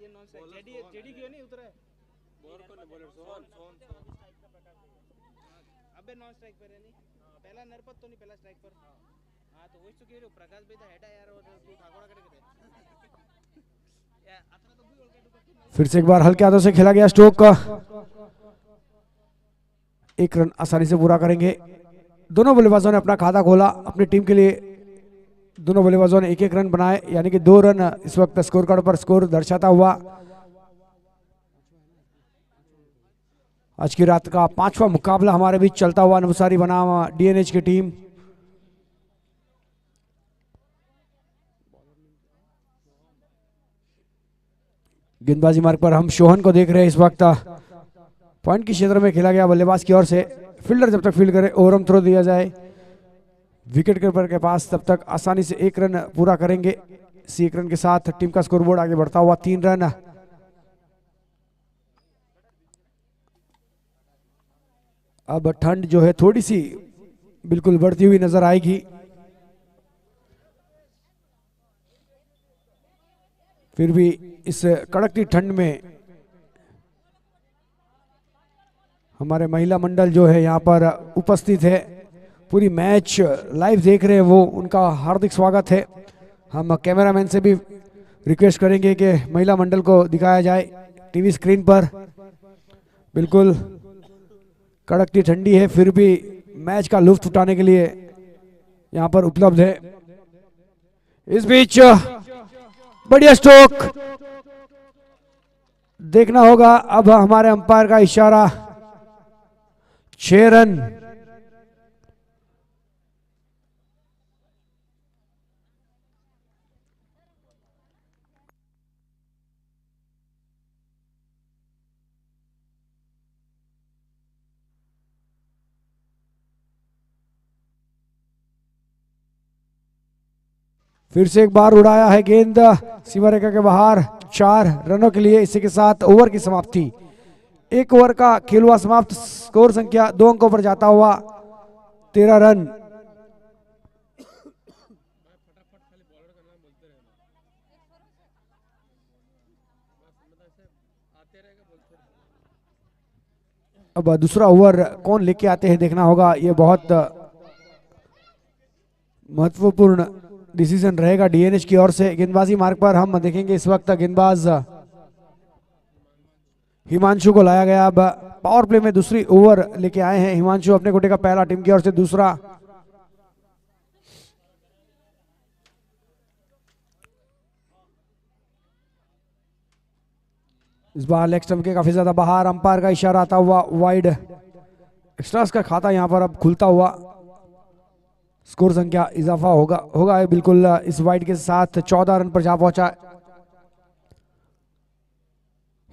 तीन non strike JD JD क्यों नहीं उतरा है बॉलर कौन है बॉलर सोन सोन अबे नॉन स्ट्राइक पर है नहीं पहला नरपत तो नहीं पहला स्ट्राइक पर हाँ तो वही तो कह रहे हो प्रकाश भाई तो हेडा यार और तू ठाकोड़ा करके दे यार अतना तो भी ओके फिर से एक बार हल्के हाथों से खेला गया स्ट्रोक का, एक रन आसानी से पूरा करेंगे। दोनों बल्लेबाजों ने अपना खाता खोला अपनी टीम के लिए, दोनों बल्लेबाजों ने एक एक रन बनाए, यानी कि 2 रन इस वक्त स्कोर कार्ड पर स्कोर दर्शाता हुआ। आज की रात का 5वां मुकाबला हमारे बीच चलता हुआ नवसारी बनाम डीएनएच की टीम। गेंदबाजी मार्ग पर हम शोहन को देख रहे हैं इस वक्त। पॉइंट के क्षेत्र में खेला गया बल्लेबाज की ओर से, फील्डर जब तक फील्ड करे ओवरम थ्रो दिया जाए विकेट कीपर के पास, तब तक आसानी से 1 रन पूरा करेंगे। इसी 1 रन के साथ टीम का स्कोरबोर्ड आगे बढ़ता हुआ 3 रन। अब ठंड जो है थोड़ी सी बिल्कुल बढ़ती हुई नजर आएगी। फिर भी इस कड़कती ठंड में हमारे महिला मंडल जो है यहाँ पर उपस्थित है, पूरी मैच लाइव देख रहे हैं, वो उनका हार्दिक स्वागत है। हम कैमरामैन से भी रिक्वेस्ट करेंगे कि महिला मंडल को दिखाया जाए टीवी स्क्रीन पर। बिल्कुल कड़कती ठंडी है, फिर भी मैच का लुत्फ उठाने के लिए यहाँ पर उपलब्ध है। इस बीच बढ़िया स्ट्रोक देखना होगा, अब हमारे अंपायर का इशारा, 6 रन। फिर से एक बार उड़ाया है गेंद सीमा रेखा के बाहर, 4 रनों के लिए। इसी के साथ ओवर की समाप्ति, 1 ओवर का खेल हुआ समाप्त। स्कोर संख्या 2 अंकों पर जाता हुआ 13 रन। अब दूसरा ओवर कौन लेके आते हैं देखना होगा, ये बहुत महत्वपूर्ण डिसीजन रहेगा डीएनएच की ओर से। गेंदबाजी मार्ग पर हम देखेंगे इस वक्त गेंदबाज हिमांशु को लाया गया। अब पावर प्ले में दूसरी ओवर लेके आए हैं हिमांशु, अपने कोटे का पहला, टीम की ओर से दूसरा। इस बार लेग स्टंप के काफी ज्यादा बाहर, अंपायर का इशारा आता हुआ वाइड। एक्स्ट्रास का खाता यहां पर अब खुलता हुआ, स्कोर संख्या इजाफा होगा बिल्कुल इस वाइड के साथ। 14 रन पर जा पहुंचा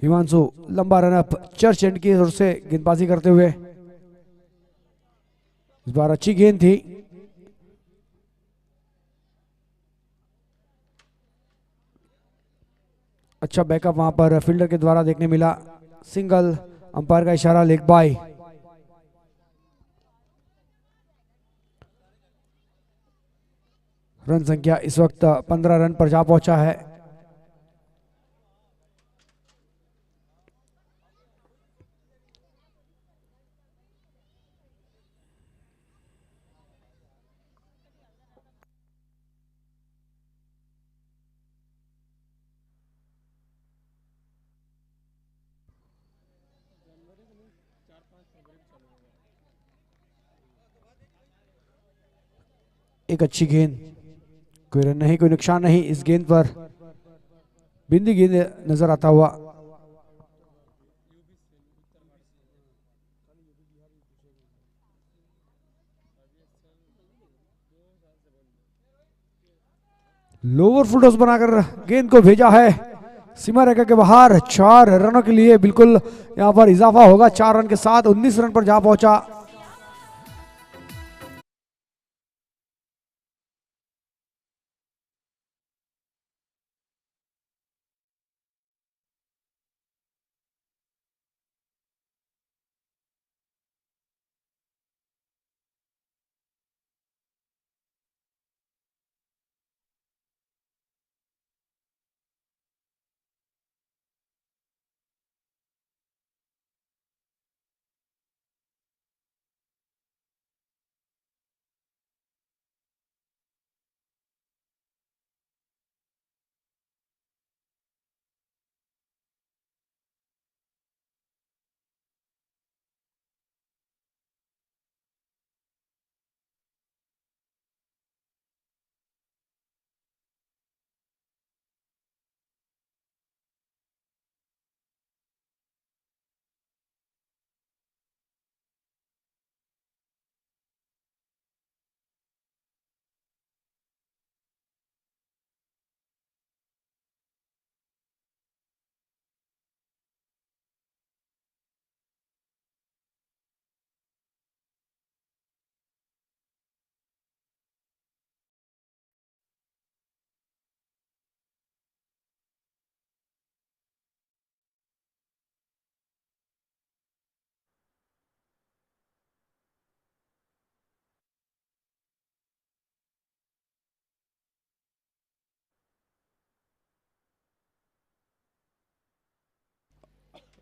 हिमांशु, लंबा रन अप चर्च एंड की ओर से गेंदबाजी करते हुए। इस बार अच्छी गेंद थी, अच्छा बैकअप वहां पर फील्डर के द्वारा देखने मिला। सिंगल, अंपायर का इशारा लेग बाय। रन संख्या इस वक्त 15 रन पर जा पहुंचा है। एक अच्छी गेंद, कोई रन नहीं, कोई नुकसान नहीं इस गेंद पर। बिंदी गेंद नजर आता हुआ। लोअर फुल टॉस बनाकर गेंद को भेजा है सीमा रेखा के बाहर। 4 रनों के लिए बिल्कुल यहां पर इजाफा होगा। 4 रन के साथ 19 रन पर जा पहुंचा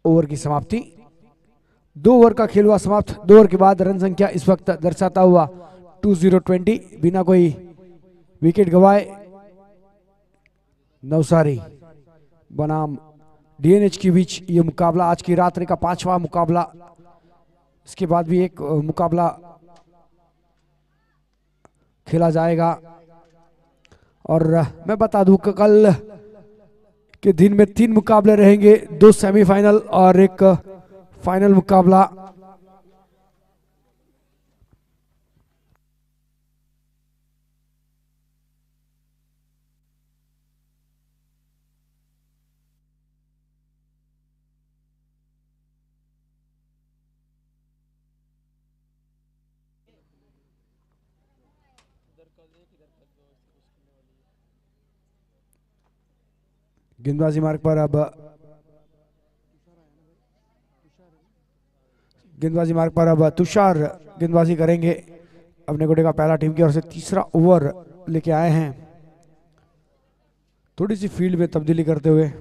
ओवर की समाप्ति। 2 ओवर का खेल हुआ समाप्त। 2 ओवर के बाद रन संख्या इस वक्त दर्शाता हुआ 2020 बिना कोई विकेट गवाए नवसारी बनाम डीएनएच के बीच ये मुकाबला आज की रात्रि का 5वां मुकाबला। इसके बाद भी एक मुकाबला खेला जाएगा। और मैं बता दूं कि कल के दिन में 3 मुकाबले रहेंगे, 2 सेमीफाइनल और एक फाइनल मुकाबला। गेंदबाजी मार्ग पर अब तुषार गेंदबाजी करेंगे। अपने कोटे का पहला टीम की ओर से तीसरा ओवर लेके आए हैं, थोड़ी सी फील्ड में तब्दीली करते हुए।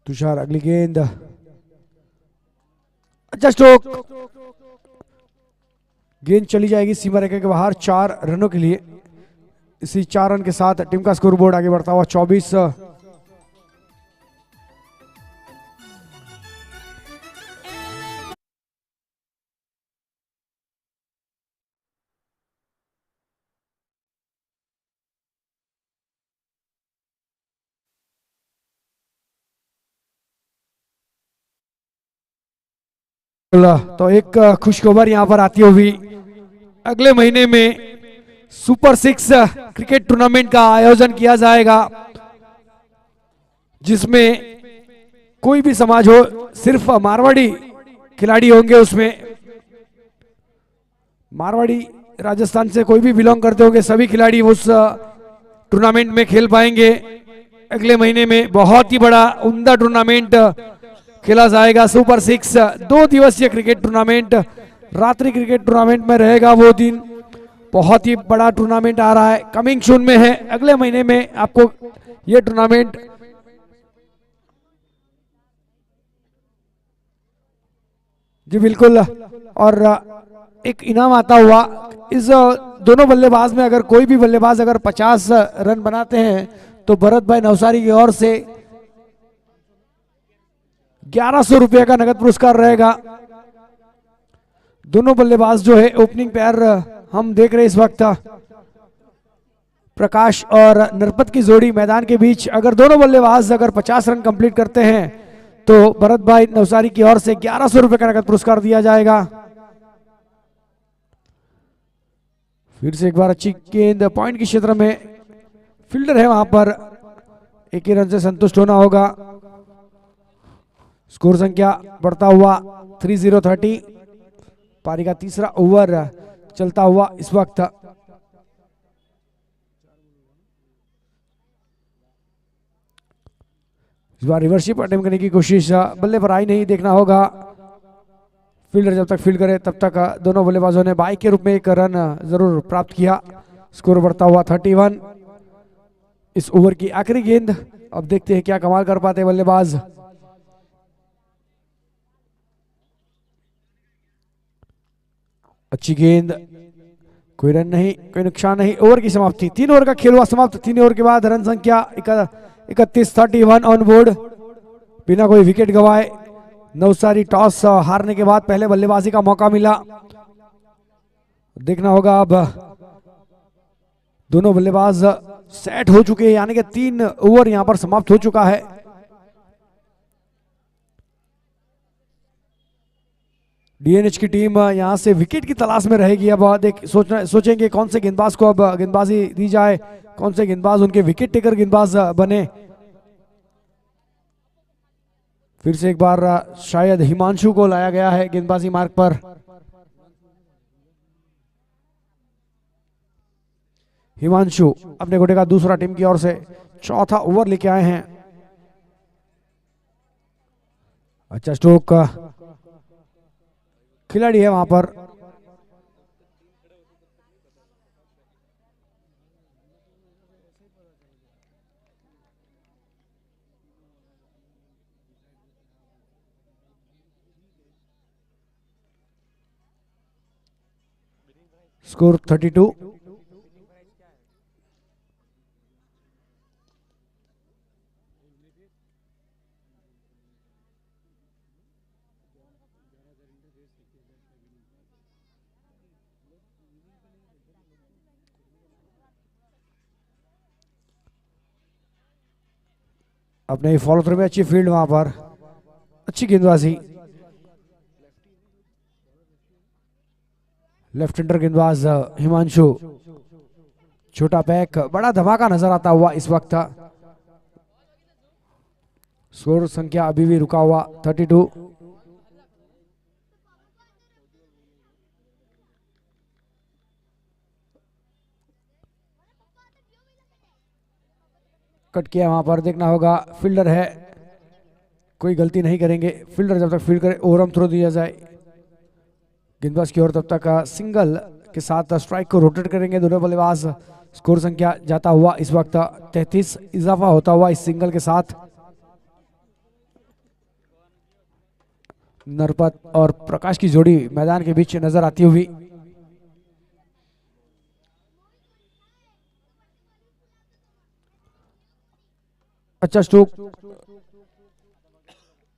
तुषार अगली गेंद, अच्छा स्ट्रोक, गेंद चली जाएगी सीमा रेखा के बाहर 4 रनों के लिए। इसी 4 रन के साथ टीम का स्कोर बोर्ड आगे बढ़ता हुआ 24। तो एक खुशखबर यहां पर आती हुई, अगले महीने में सुपर 6 क्रिकेट टूर्नामेंट का आयोजन किया जाएगा, जिसमें कोई भी समाज हो, सिर्फ मारवाड़ी खिलाड़ी होंगे। उसमें मारवाड़ी राजस्थान से कोई भी बिलोंग करते होंगे, सभी खिलाड़ी उस टूर्नामेंट में खेल पाएंगे। अगले महीने में बहुत ही बड़ा उम्दा टूर्नामेंट खेला जाएगा। सुपर 6 2 दिवसीय क्रिकेट टूर्नामेंट, रात्रि क्रिकेट टूर्नामेंट में रहेगा वो दिन। बहुत ही बड़ा टूर्नामेंट आ रहा है, कमिंग सून में है। अगले महीने में आपको ये टूर्नामेंट जी बिल्कुल, और एक इनाम आता हुआ। इस दोनों बल्लेबाज में अगर कोई भी बल्लेबाज अगर 50 रन बनाते हैं तो भरत भाई नवसारी की ओर से 1100 रुपये का नगद पुरस्कार रहेगा। दोनों बल्लेबाज जो है ओपनिंग पेयर हम देख रहे हैं इस वक्त, प्रकाश और नरपत की जोड़ी मैदान के बीच। अगर दोनों बल्लेबाज अगर 50 रन कंप्लीट करते हैं तो भरत भाई नवसारी की ओर से 1100 रुपये का नगद पुरस्कार दिया जाएगा। फिर से एक बार अच्छी गेंद पॉइंट के क्षेत्र में, फील्डर है वहां पर, एक ही रन से संतुष्ट होना होगा। स्कोर संख्या बढ़ता हुआ 30-30। पारी का तीसरा ओवर चलता हुआ इस वक्त। इस बार रिवर्सिप अटेम्प्ट करने की कोशिश, बल्ले पर आई नहीं, देखना होगा। फील्डर जब तक फील्ड करे तब तक दोनों बल्लेबाजों ने बाई के रूप में एक रन जरूर प्राप्त किया। स्कोर बढ़ता हुआ 31। इस ओवर की आखिरी गेंद, अब देखते हैं क्या कमाल कर पाते बल्लेबाज। अच्छी गेंद, कोई रन नहीं, कोई नुकसान नहीं। ओवर की समाप्ति, 3 ओवर का खेल हुआ समाप्त। 3 ओवर के बाद रन संख्या 31 ऑन बोर्ड, बिना कोई विकेट गवाए। नवसारी टॉस हारने के बाद पहले बल्लेबाजी का मौका मिला। देखना होगा अब दोनों बल्लेबाज सेट हो चुके हैं, यानी कि 3 ओवर यहां पर समाप्त हो चुका है। डीएनएच की टीम यहां से विकेट की तलाश में रहेगी। अब सोचेंगे कौन से गेंदबाज को अब गेंदबाजी दी जाए, कौन से गेंदबाज उनके विकेट टेकर गेंदबाज बने। फिर से एक बार शायद हिमांशु को लाया गया है गेंदबाजी मार्ग पर। हिमांशु अपने गोटे का दूसरा टीम की ओर से चौथा ओवर लेके आए हैं। अच्छा स्ट्रोक खिलाड़ी है वहां पर। स्कोर 32। अपने फॉलो थ्रू में अच्छी फील्ड वहां पर, अच्छी गेंदबाजी। लेफ्ट हैंडर गेंदबाज हिमांशु, छोटा पैक, बड़ा धमाका नजर आता हुआ इस वक्त। स्कोर संख्या अभी भी रुका हुआ 32। कट किया वहां पर, देखना होगा फील्डर है, कोई गलती नहीं करेंगे। फील्डर जब तक फील्ड करे ओवरआर्म थ्रो दिया जाए गेंदबाज की ओर, तब तक सिंगल के साथ स्ट्राइक को रोटेट करेंगे दोनों बल्लेबाज। स्कोर संख्या जाता हुआ इस वक्त 33, इजाफा होता हुआ इस सिंगल के साथ। नरपत और प्रकाश की जोड़ी मैदान के बीच नजर आती हुई। अच्छा स्ट्रोक,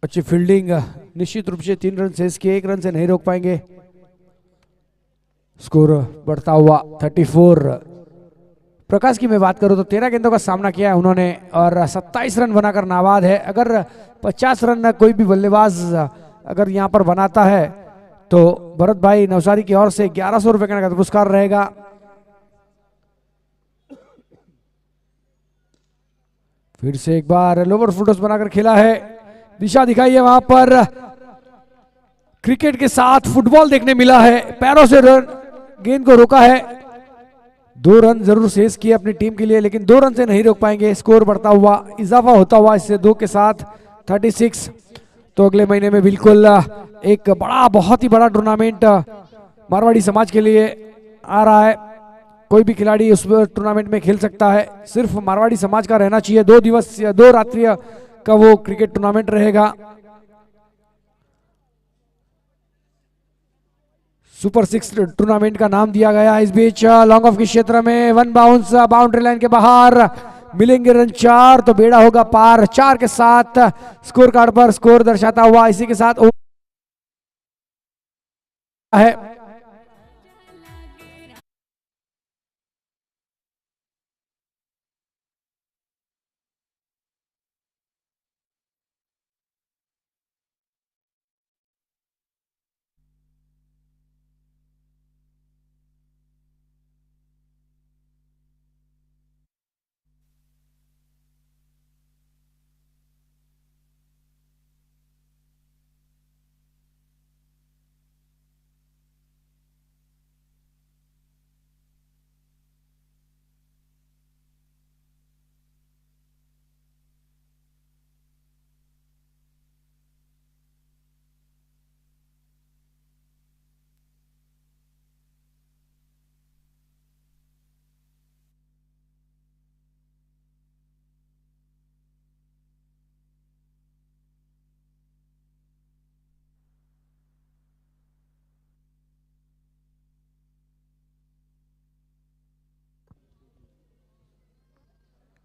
अच्छी फील्डिंग, निश्चित रूप से 3 रन से इसके 1 रन से नहीं रोक पाएंगे। स्कोर बढ़ता हुआ 34। प्रकाश की मैं बात करूं तो 13 गेंदों का सामना किया है उन्होंने और 27 रन बनाकर नाबाद है। अगर 50 रन कोई भी बल्लेबाज अगर यहां पर बनाता है तो भरत भाई नवसारी की ओर से 1100 रुपए का पुरस्कार रहेगा। फिर से एक बार लोअर फुटोस बनाकर खेला है, दिशा दिखाई है वहां पर। क्रिकेट के साथ फुटबॉल देखने मिला है, पैरों से गेंद को रोका है। 2 रन जरूर सेस किए अपनी टीम के लिए, लेकिन 2 रन से नहीं रोक पाएंगे। स्कोर बढ़ता हुआ, इजाफा होता हुआ इससे 2 के साथ 36। तो अगले महीने में बिल्कुल एक बड़ा, बहुत ही बड़ा टूर्नामेंट मारवाड़ी समाज के लिए आ रहा है। कोई भी खिलाड़ी उस टूर्नामेंट में खेल सकता है, सिर्फ मारवाड़ी समाज का रहना चाहिए। 2 दिवस या 2 रात्रि का वो क्रिकेट टूर्नामेंट रहेगा। सुपर 6 टूर्नामेंट का नाम दिया गया। इस बीच लॉन्ग ऑफ के क्षेत्र में 1 बाउंस, बाउंड्री लाइन के बाहर मिलेंगे रन 4 तो बेड़ा होगा पार। 4 के साथ स्कोर कार्ड पर स्कोर दर्शाता हुआ इसी के साथ है।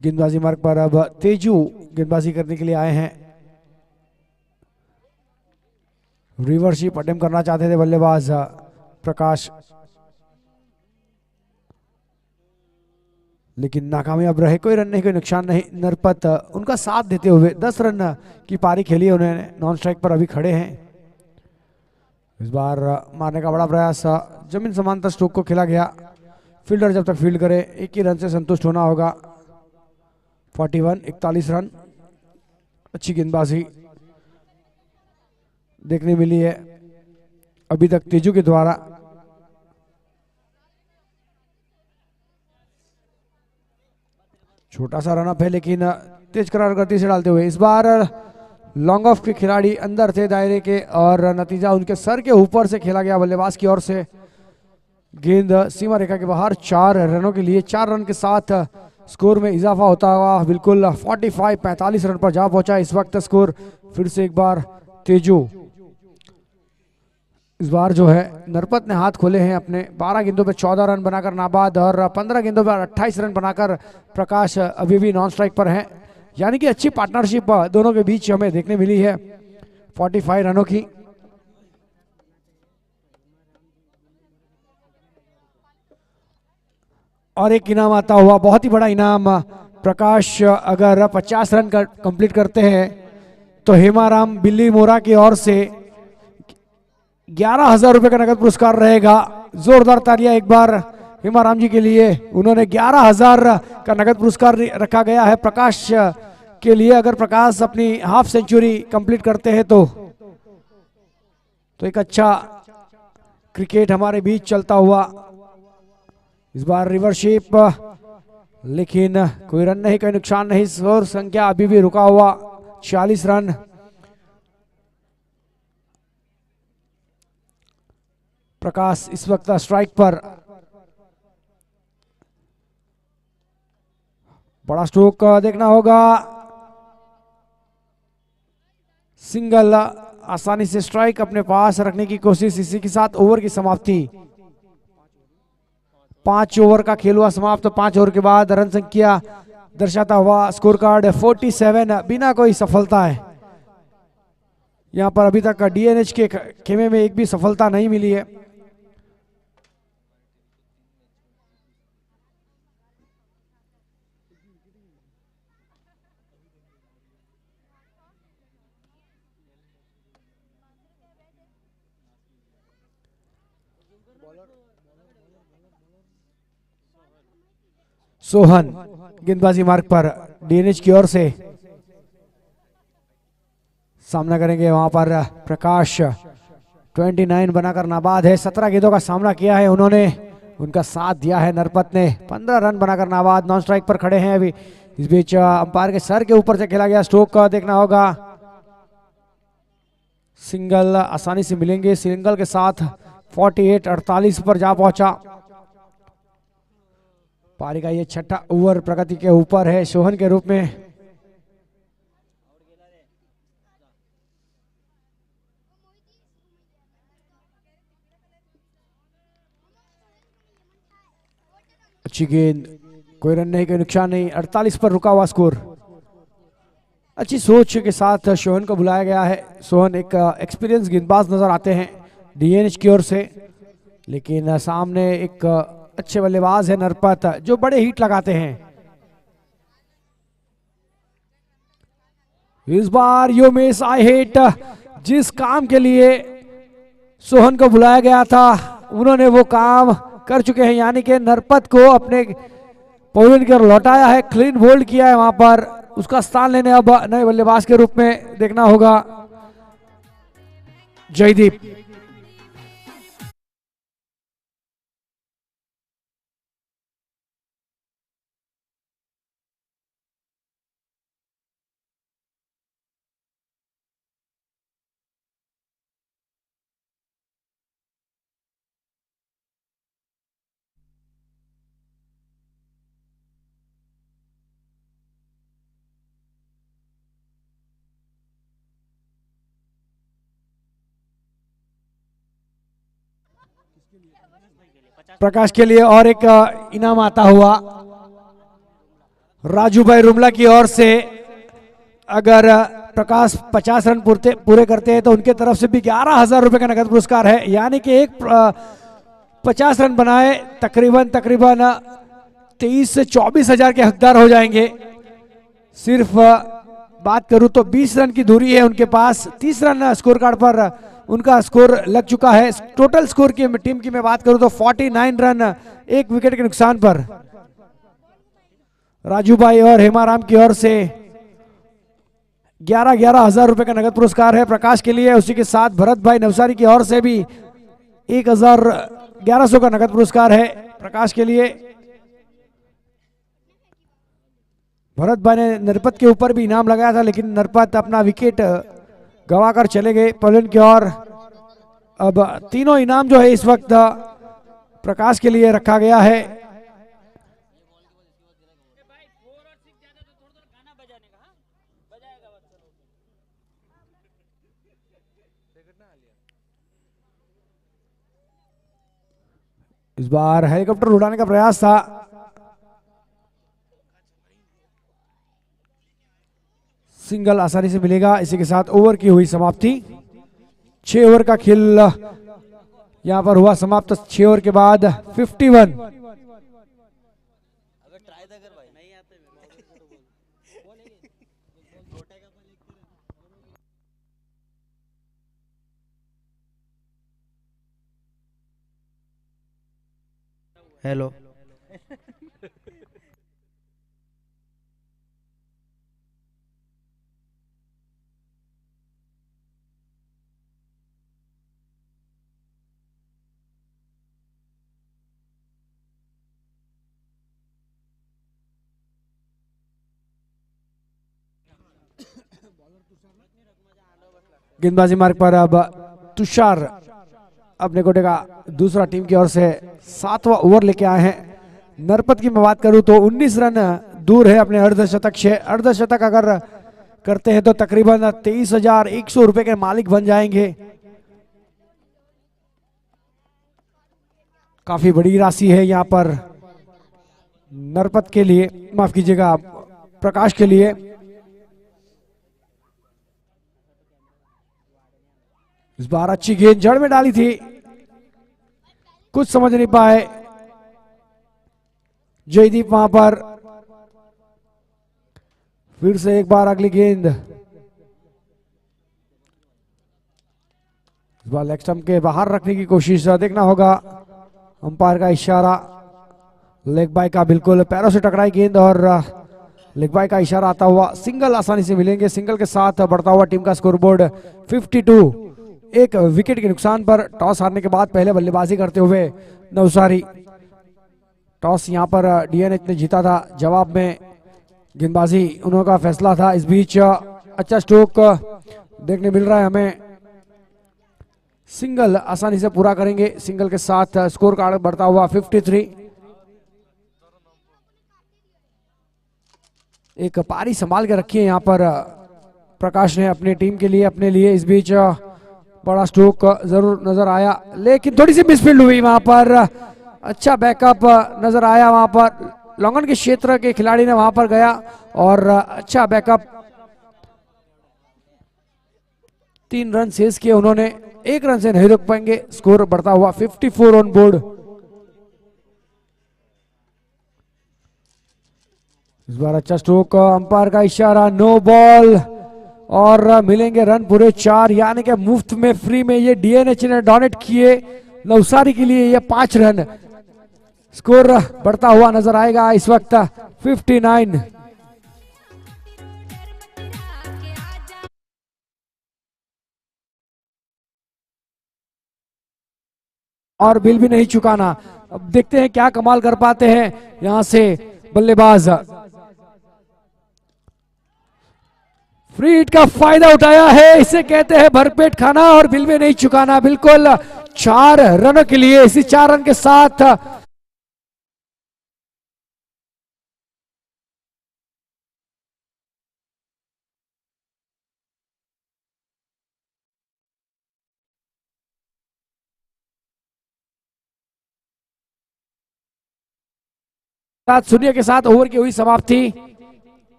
गेंदबाजी मार्ग पर अब तेजू गेंदबाजी करने के लिए आए हैं। रिवर्सशिप अटेम्प्ट करना चाहते थे बल्लेबाज प्रकाश, लेकिन नाकामयाब रहे। कोई रन नहीं, कोई नुकसान नहीं। नरपत उनका साथ देते हुए 10 रन की पारी खेली उन्होंने, नॉन स्ट्राइक पर अभी खड़े हैं। इस बार मारने का बड़ा प्रयास, जमीन समांतर स्ट्रोक को खेला गया। फील्डर जब तक फील्ड करे 1 ही रन से संतुष्ट होना होगा। 41 रन, अच्छी गेंदबाजी। देखने मिली है अभी तक तेजू के द्वारा। छोटा सा रन अप है लेकिन तेज करार गति से डालते हुए इस बार लॉन्ग ऑफ के खिलाड़ी अंदर थे दायरे के और नतीजा उनके सर के ऊपर से खेला गया बल्लेबाज की ओर से। गेंद सीमा रेखा के बाहर 4 रनों के लिए 4 रन के साथ स्कोर में इजाफा होता हुआ बिल्कुल 45 रन पर जा पहुंचा इस वक्त स्कोर। फिर से एक बार तेजू, इस बार जो है नरपत ने हाथ खोले हैं अपने। 12 गेंदों पे 14 रन बनाकर नाबाद और 15 गेंदों पर 28 रन बनाकर प्रकाश अभी भी नॉन स्ट्राइक पर हैं। यानी कि अच्छी पार्टनरशिप दोनों के बीच हमें देखने मिली है 45 रनों की। और एक इनाम आता हुआ, बहुत ही बड़ा इनाम। प्रकाश अगर 50 रन कंप्लीट करते हैं तो हेमाराम बिल्ली मोरा की ओर से 11,000 रुपए का नगद पुरस्कार रहेगा। जोरदार तालियां एक बार हेमाराम जी के लिए। उन्होंने 11,000 का नगद पुरस्कार रखा गया है प्रकाश के लिए। अगर प्रकाश अपनी हाफ सेंचुरी कंप्लीट करते हैं तो एक अच्छा क्रिकेट हमारे बीच चलता हुआ। इस बार रिवर्शिप, लेकिन कोई रन नहीं, कोई नुकसान नहीं। स्कोर संख्या अभी भी रुका हुआ 46 रन। प्रकाश इस वक्त स्ट्राइक पर। बड़ा स्ट्रोक देखना होगा, सिंगल आसानी से स्ट्राइक अपने पास रखने की कोशिश। इसी के साथ ओवर की समाप्ति। 5 ओवर का खेल हुआ समाप्त। 5 ओवर के बाद रन संख्या दर्शाता हुआ स्कोर कार्ड 47 बिना कोई सफलता है। यहां पर अभी तक डीएनएच के खेमे में एक भी सफलता नहीं मिली है। सोहन गेंदबाजी मार्ग पर डीएनएच की ओर से सामना करेंगे। वहां पर प्रकाश 29 बनाकर नाबाद है। 17 गेंदों का सामना किया है उन्होंने, उनका साथ दिया है नरपत ने। 15 रन बनाकर नाबाद, नॉन स्ट्राइक पर खड़े हैं अभी। इस बीच अंपायर के सर के ऊपर से खेला गया स्ट्रोक का देखना होगा। सिंगल आसानी से मिलेंगे। सिंगल के साथ 48-48 पर जा पहुंचा। पारी का ये 6ठा ओवर प्रगति के ऊपर है सोहन के रूप में। अच्छी गेंद, कोई रन नहीं, कोई नुकसान नहीं। 48 पर रुका हुआ स्कोर। अच्छी सोच के साथ सोहन को बुलाया गया है। सोहन एक एक्सपीरियंस गेंदबाज नजर आते हैं डीएनएच की ओर से, लेकिन सामने एक अच्छे बल्लेबाज है नरपत जो बड़े हिट लगाते हैं। इस बार यो मिस आई हिट, जिस काम के लिए सोहन को बुलाया गया था उन्होंने वो काम कर चुके हैं। यानी कि नरपत को अपने पवेलियन की ओर लौटाया है, क्लीन बोल्ड किया है। वहां पर उसका स्थान लेने अब नए बल्लेबाज के रूप में देखना होगा जयदीप। प्रकाश के लिए और एक इनाम आता हुआ राजू भाई रुमला की ओर से। अगर प्रकाश 50 रन पूरे करते हैं तो उनके तरफ से भी 11,000 रुपए का नगद पुरस्कार है। यानी कि एक 50 रन बनाए तकरीबन 23 से 24 हजार के हकदार हो जाएंगे। सिर्फ बात करूं तो 20 रन की दूरी है उनके पास। 30 रन स्कोर कार्ड पर उनका स्कोर लग चुका है। टोटल स्कोर की टीम की मैं बात करूं तो 49 रन, 1 विकेट के नुकसान पर। राजू भाई और हेमाराम की ओर से 11,000 रुपए का नगद पुरस्कार है प्रकाश के लिए। उसी के साथ भरत भाई नवसारी की ओर से भी 1,1100 का नगद पुरस्कार है प्रकाश के लिए। भरत भाई ने नरपत के ऊपर भी इनाम लगाया था, लेकिन नरपत अपना विकेट गंवाकर चले गए पवेलियन की ओर। अब तीनों इनाम जो है इस वक्त प्रकाश के लिए रखा गया है। इस बार हेलीकॉप्टर उड़ाने का प्रयास था, सिंगल आसानी से मिलेगा। इसी के साथ ओवर की हुई समाप्ति। 6 ओवर का खेल यहां पर हुआ समाप्त। 6 ओवर के बाद 51। हेलो गेंदबाजी मार्ग पर अब तुषार अपने कोटे का दूसरा टीम की ओर से 7वां ओवर लेके आए हैं। नरपत की मैं बात करूं तो 19 रन दूर है अपने अर्धशतक से। अर्धशतक अगर करते हैं तो तकरीबन 23,100 रुपए के मालिक बन जाएंगे। काफी बड़ी राशि है यहाँ पर नरपत के लिए, माफ कीजिएगा प्रकाश के लिए। इस बार अच्छी गेंद जड़ में डाली थी, कुछ समझ नहीं पाए जयदीप वहां पर। फिर से एक बार अगली गेंद, इस बार लेग स्टंप के बाहर रखने की कोशिश। देखना होगा अंपायर का इशारा, लेग बाय का बिल्कुल पैरों से टकराई गेंद और लेग बाय का इशारा आता हुआ सिंगल आसानी से मिलेंगे। सिंगल के साथ बढ़ता हुआ टीम का स्कोरबोर्ड 52। एक विकेट के नुकसान पर टॉस हारने के बाद पहले बल्लेबाजी करते हुए नवसारी। टॉस यहां पर डीएनएच ने जीता था, जवाब में गेंदबाजी उन्होंने का फैसला था। इस बीच अच्छा स्ट्रोक देखने मिल रहा है हमें। सिंगल आसानी से पूरा करेंगे, सिंगल के साथ स्कोर कार्ड बढ़ता हुआ 53। एक पारी संभाल के रखी है यहाँ पर प्रकाश ने अपनी टीम के लिए, अपने लिए। इस बीच बड़ा स्ट्रोक जरूर नजर आया, लेकिन थोड़ी सी मिसफील्ड हुई वहां पर। अच्छा बैकअप नजर आया वहां पर, लॉन्गन के क्षेत्र के खिलाड़ी ने वहां पर गया और अच्छा बैकअप। 3 रन शेष किए उन्होंने, 1 रन से नहीं रोक पाएंगे। स्कोर बढ़ता हुआ 54 ऑन बोर्ड। इस बार अच्छा स्ट्रोक, अंपायर का इशारा, नो बॉल और मिलेंगे रन पूरे 4, यानी कि मुफ्त में फ्री में ये डीएनएच ने डोनेट किए नवसारी के लिए ये 5 रन। स्कोर बढ़ता हुआ नजर आएगा इस वक्त 59। और बिल भी नहीं चुकाना। अब देखते हैं क्या कमाल कर पाते हैं यहां से बल्लेबाज। फ्री हिट का फायदा उठाया है, इसे कहते हैं भरपेट खाना और बिल में नहीं चुकाना। बिल्कुल 4 रनों के लिए, इसी 4 रन के साथ शून्य के साथ ओवर की हुई समाप्ति।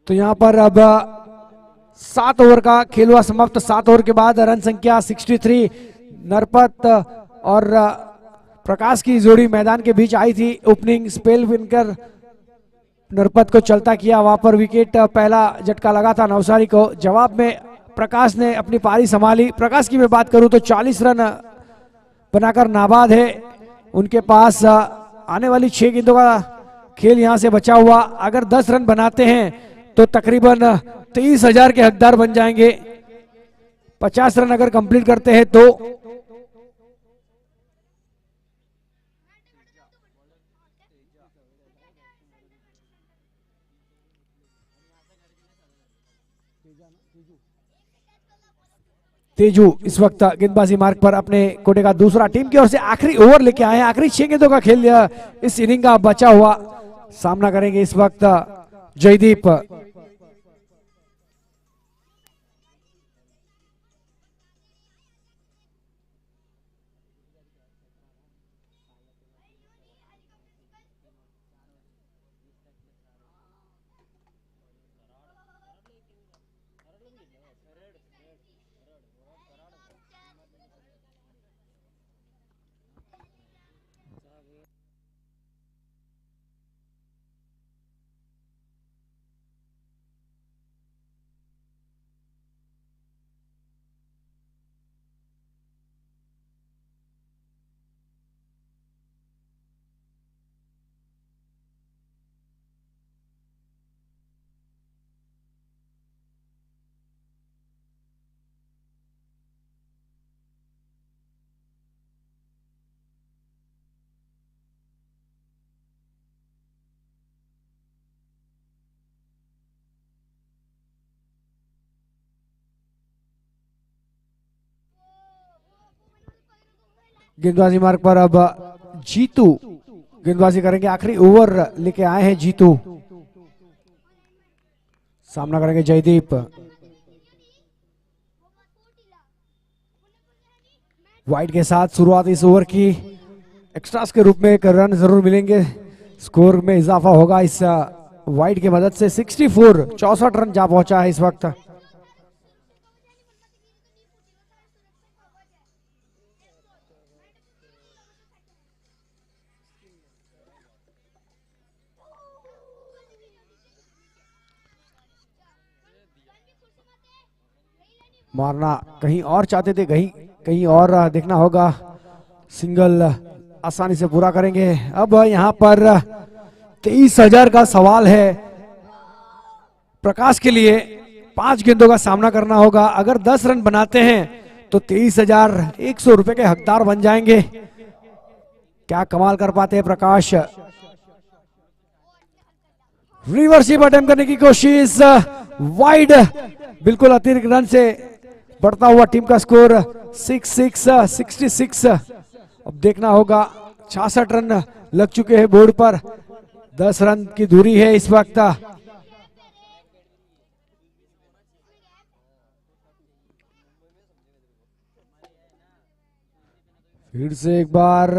तो यहां पर अब 7 ओवर का खेल हुआ समाप्त। 7 ओवर के बाद रन संख्या 63। नरपत और प्रकाश की जोड़ी मैदान के बीच आई थी। ओपनिंग स्पेल विनकर नरपत को चलता किया, वहां पर विकेट पहला झटका लगा था नवसारी को। जवाब में प्रकाश ने अपनी पारी संभाली। प्रकाश की मैं बात करूं तो 40 रन बनाकर नाबाद है। उनके पास आने वाली 6 गेंदों का खेल यहां से बचा हुआ। अगर 10 रन बनाते हैं तो तकरीबन 23,000 के हकदार बन जाएंगे। 50 रन अगर कंप्लीट करते हैं तो तेजू इस वक्त गेंदबाजी मार्ग पर अपने कोटे का दूसरा टीम की ओर से आखिरी ओवर लेके आए हैं। आखिरी 6 गेंदों का खेल इस इनिंग का बचा हुआ। सामना करेंगे इस वक्त जयदीप। गेंदबाजी मार्ग पर अब जीतू गेंदबाजी करेंगे। आखिरी ओवर लेके आए हैं जीतू। सामना करेंगे जयदीप। वाइड के साथ शुरुआत इस ओवर की। एक्स्ट्रास के रूप में एक रन जरूर मिलेंगे। स्कोर में इजाफा होगा इस वाइड की मदद से। 64 रन जा पहुंचा है इस वक्त। मारना कहीं और चाहते थे, कहीं और देखना होगा। सिंगल आसानी से पूरा करेंगे। अब यहां पर 23,000 का सवाल है प्रकाश के लिए। 5 गेंदों का सामना करना होगा। अगर 10 रन बनाते हैं तो 23,100 रुपए के हकदार बन जाएंगे। क्या कमाल कर पाते हैं प्रकाश। रिवर्सिव अटेम्प्ट करने की कोशिश, वाइड, बिल्कुल अतिरिक्त रन से बढ़ता हुआ टीम का स्कोर 66। अब देखना होगा। 66 रन लग चुके हैं बोर्ड पर। 10 रन की दूरी है इस वक्त। फिर से एक बार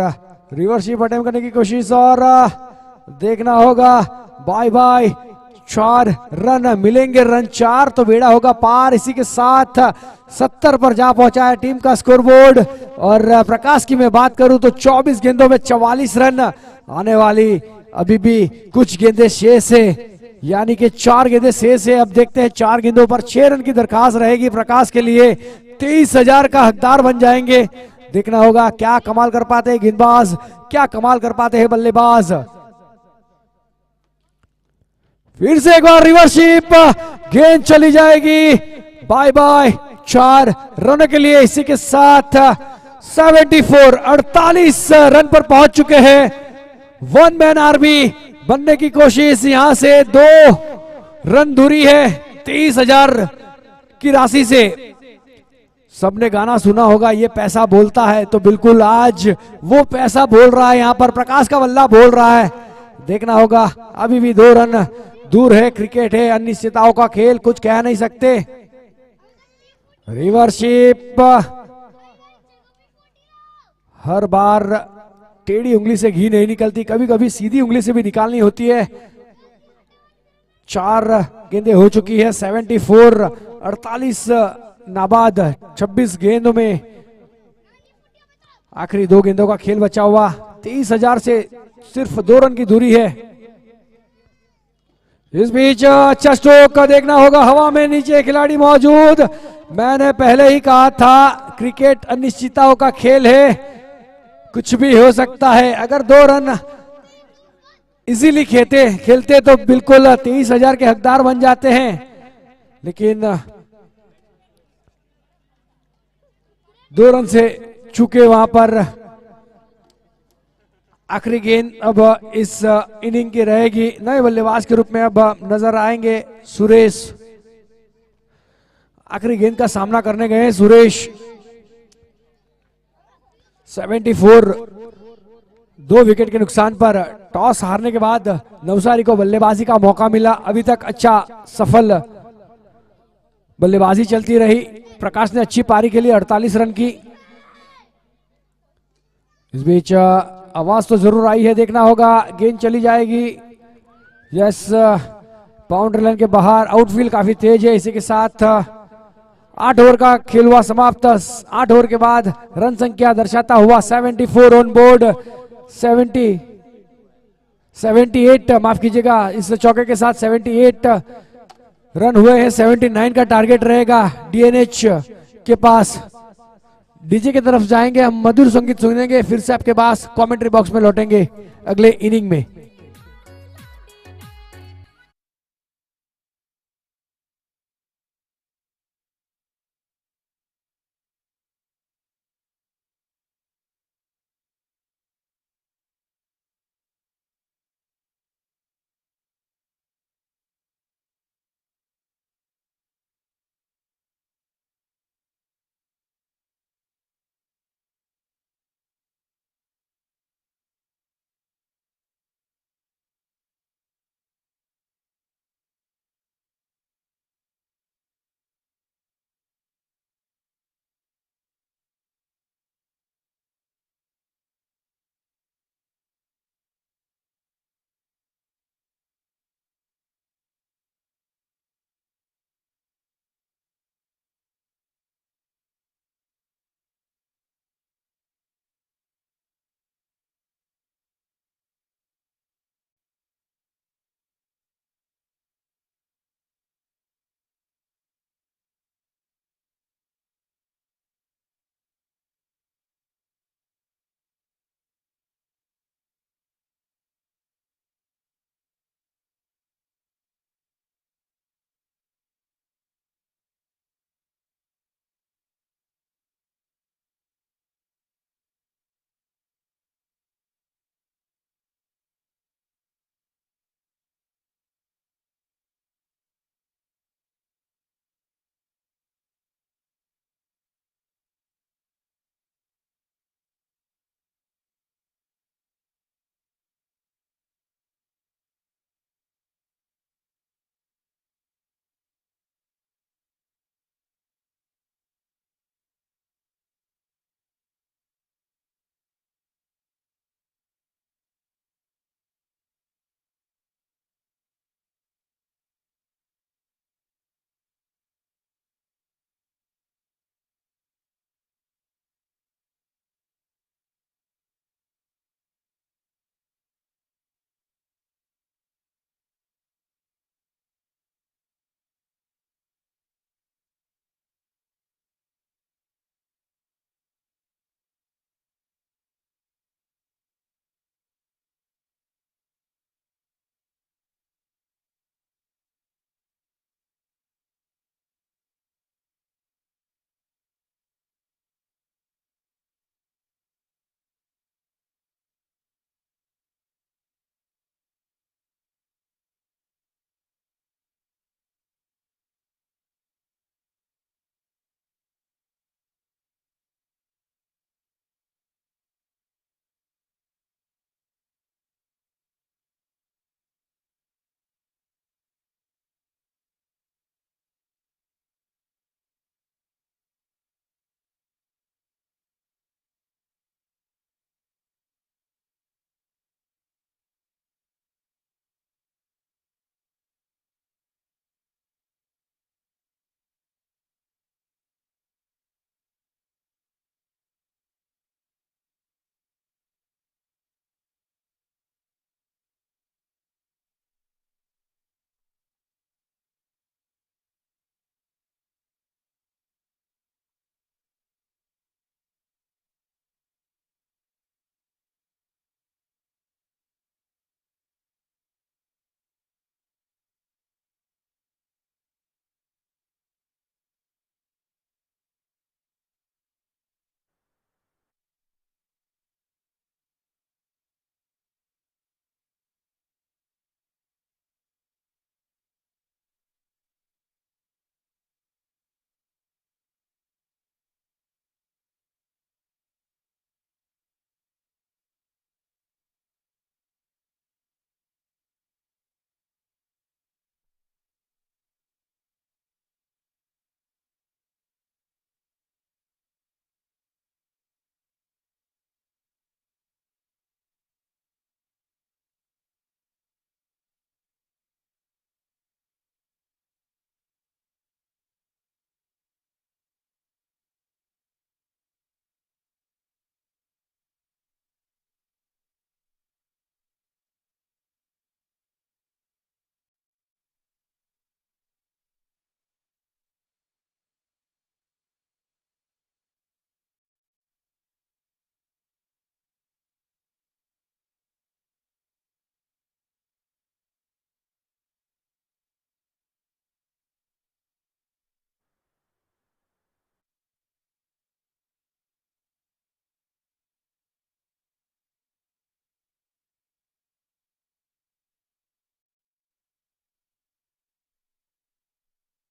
रिवर्सिव अटेम्प्ट करने की कोशिश और देखना होगा। Bye bye. 4 रन मिलेंगे। रन 4 तो बेड़ा होगा पार। इसी के साथ 70 पर जा पहुंचा है टीम का स्कोरबोर्ड। और प्रकाश की मैं बात करूं तो 24 गेंदों में 44 रन आने वाली। अभी भी कुछ गेंदें शेष है, यानी कि 4 गेंदें शेष है। अब देखते हैं 4 गेंदों पर 6 रन की दरखास्त रहेगी प्रकाश के लिए। 23,000 का हकदार बन जाएंगे। देखना होगा क्या कमाल कर पाते हैं गेंदबाज, क्या कमाल कर पाते हैं बल्लेबाज। फिर से एक बार रिवर्सिप, गेंद चली जाएगी। Bye bye. 4 रन के लिए। इसी के साथ 48 रन पर पहुंच चुके हैं। 1 मैन आर्मी बनने की कोशिश। यहां से 2 रन दूरी है 23,000 की राशि से। सबने गाना सुना होगा, ये पैसा बोलता है, तो बिल्कुल आज वो पैसा बोल रहा है। यहां पर प्रकाश का बल्ला बोल रहा है। देखना होगा। अभी भी 2 रन दूर है। क्रिकेट है, अनिश्चितताओं का खेल, कुछ कह नहीं सकते। रिवर्सिप, हर बार टेढ़ी उंगली से घी नहीं निकलती, कभी कभी सीधी उंगली से भी निकालनी होती है। 4 गेंदें हो चुकी है। 74, 48 नाबाद 26 गेंदों में। आखिरी 2 गेंदों का खेल बचा हुआ। 23,000 से सिर्फ 2 रन की दूरी है। इस बीच अच्छा स्ट्रोक का देखना होगा। हवा में नीचे खिलाड़ी मौजूद। मैंने पहले ही कहा था क्रिकेट अनिश्चितताओं का खेल है, कुछ भी हो सकता है। अगर 2 रन इजीली खेलते तो बिल्कुल 23,000 के हकदार बन जाते हैं, लेकिन 2 रन से चूके वहां पर। आखिरी गेंद अब इस इनिंग की रहेगी। नए बल्लेबाज के रूप में अब नजर आएंगे सुरेश। आखिरी गेंद का सामना करने गए सुरेश। 74, 2 विकेट के नुकसान पर टॉस हारने के बाद नवसारी को बल्लेबाजी का मौका मिला। अभी तक अच्छा सफल बल्लेबाजी चलती रही। प्रकाश ने अच्छी पारी के लिए 48 रन की। इस बीच आवाज तो जरूर आई है, देखना होगा। गेंद चली जाएगी। यस, बाउंड्री लाइन के बाहर। आउटफील्ड काफी तेज है। इसी के साथ 8 ओवर का खेल हुआ समाप्त। 8 ओवर के बाद रन संख्या दर्शाता हुआ 74 ऑन बोर्ड। 78 माफ कीजिएगा, इस चौके के साथ 78 रन हुए हैं। 79 का टारगेट रहेगा डीएनएच के पास। डीजे की तरफ जाएंगे हम, मधुर संगीत सुनेंगे, फिर से आपके पास कमेंट्री बॉक्स में लौटेंगे अगले इनिंग में।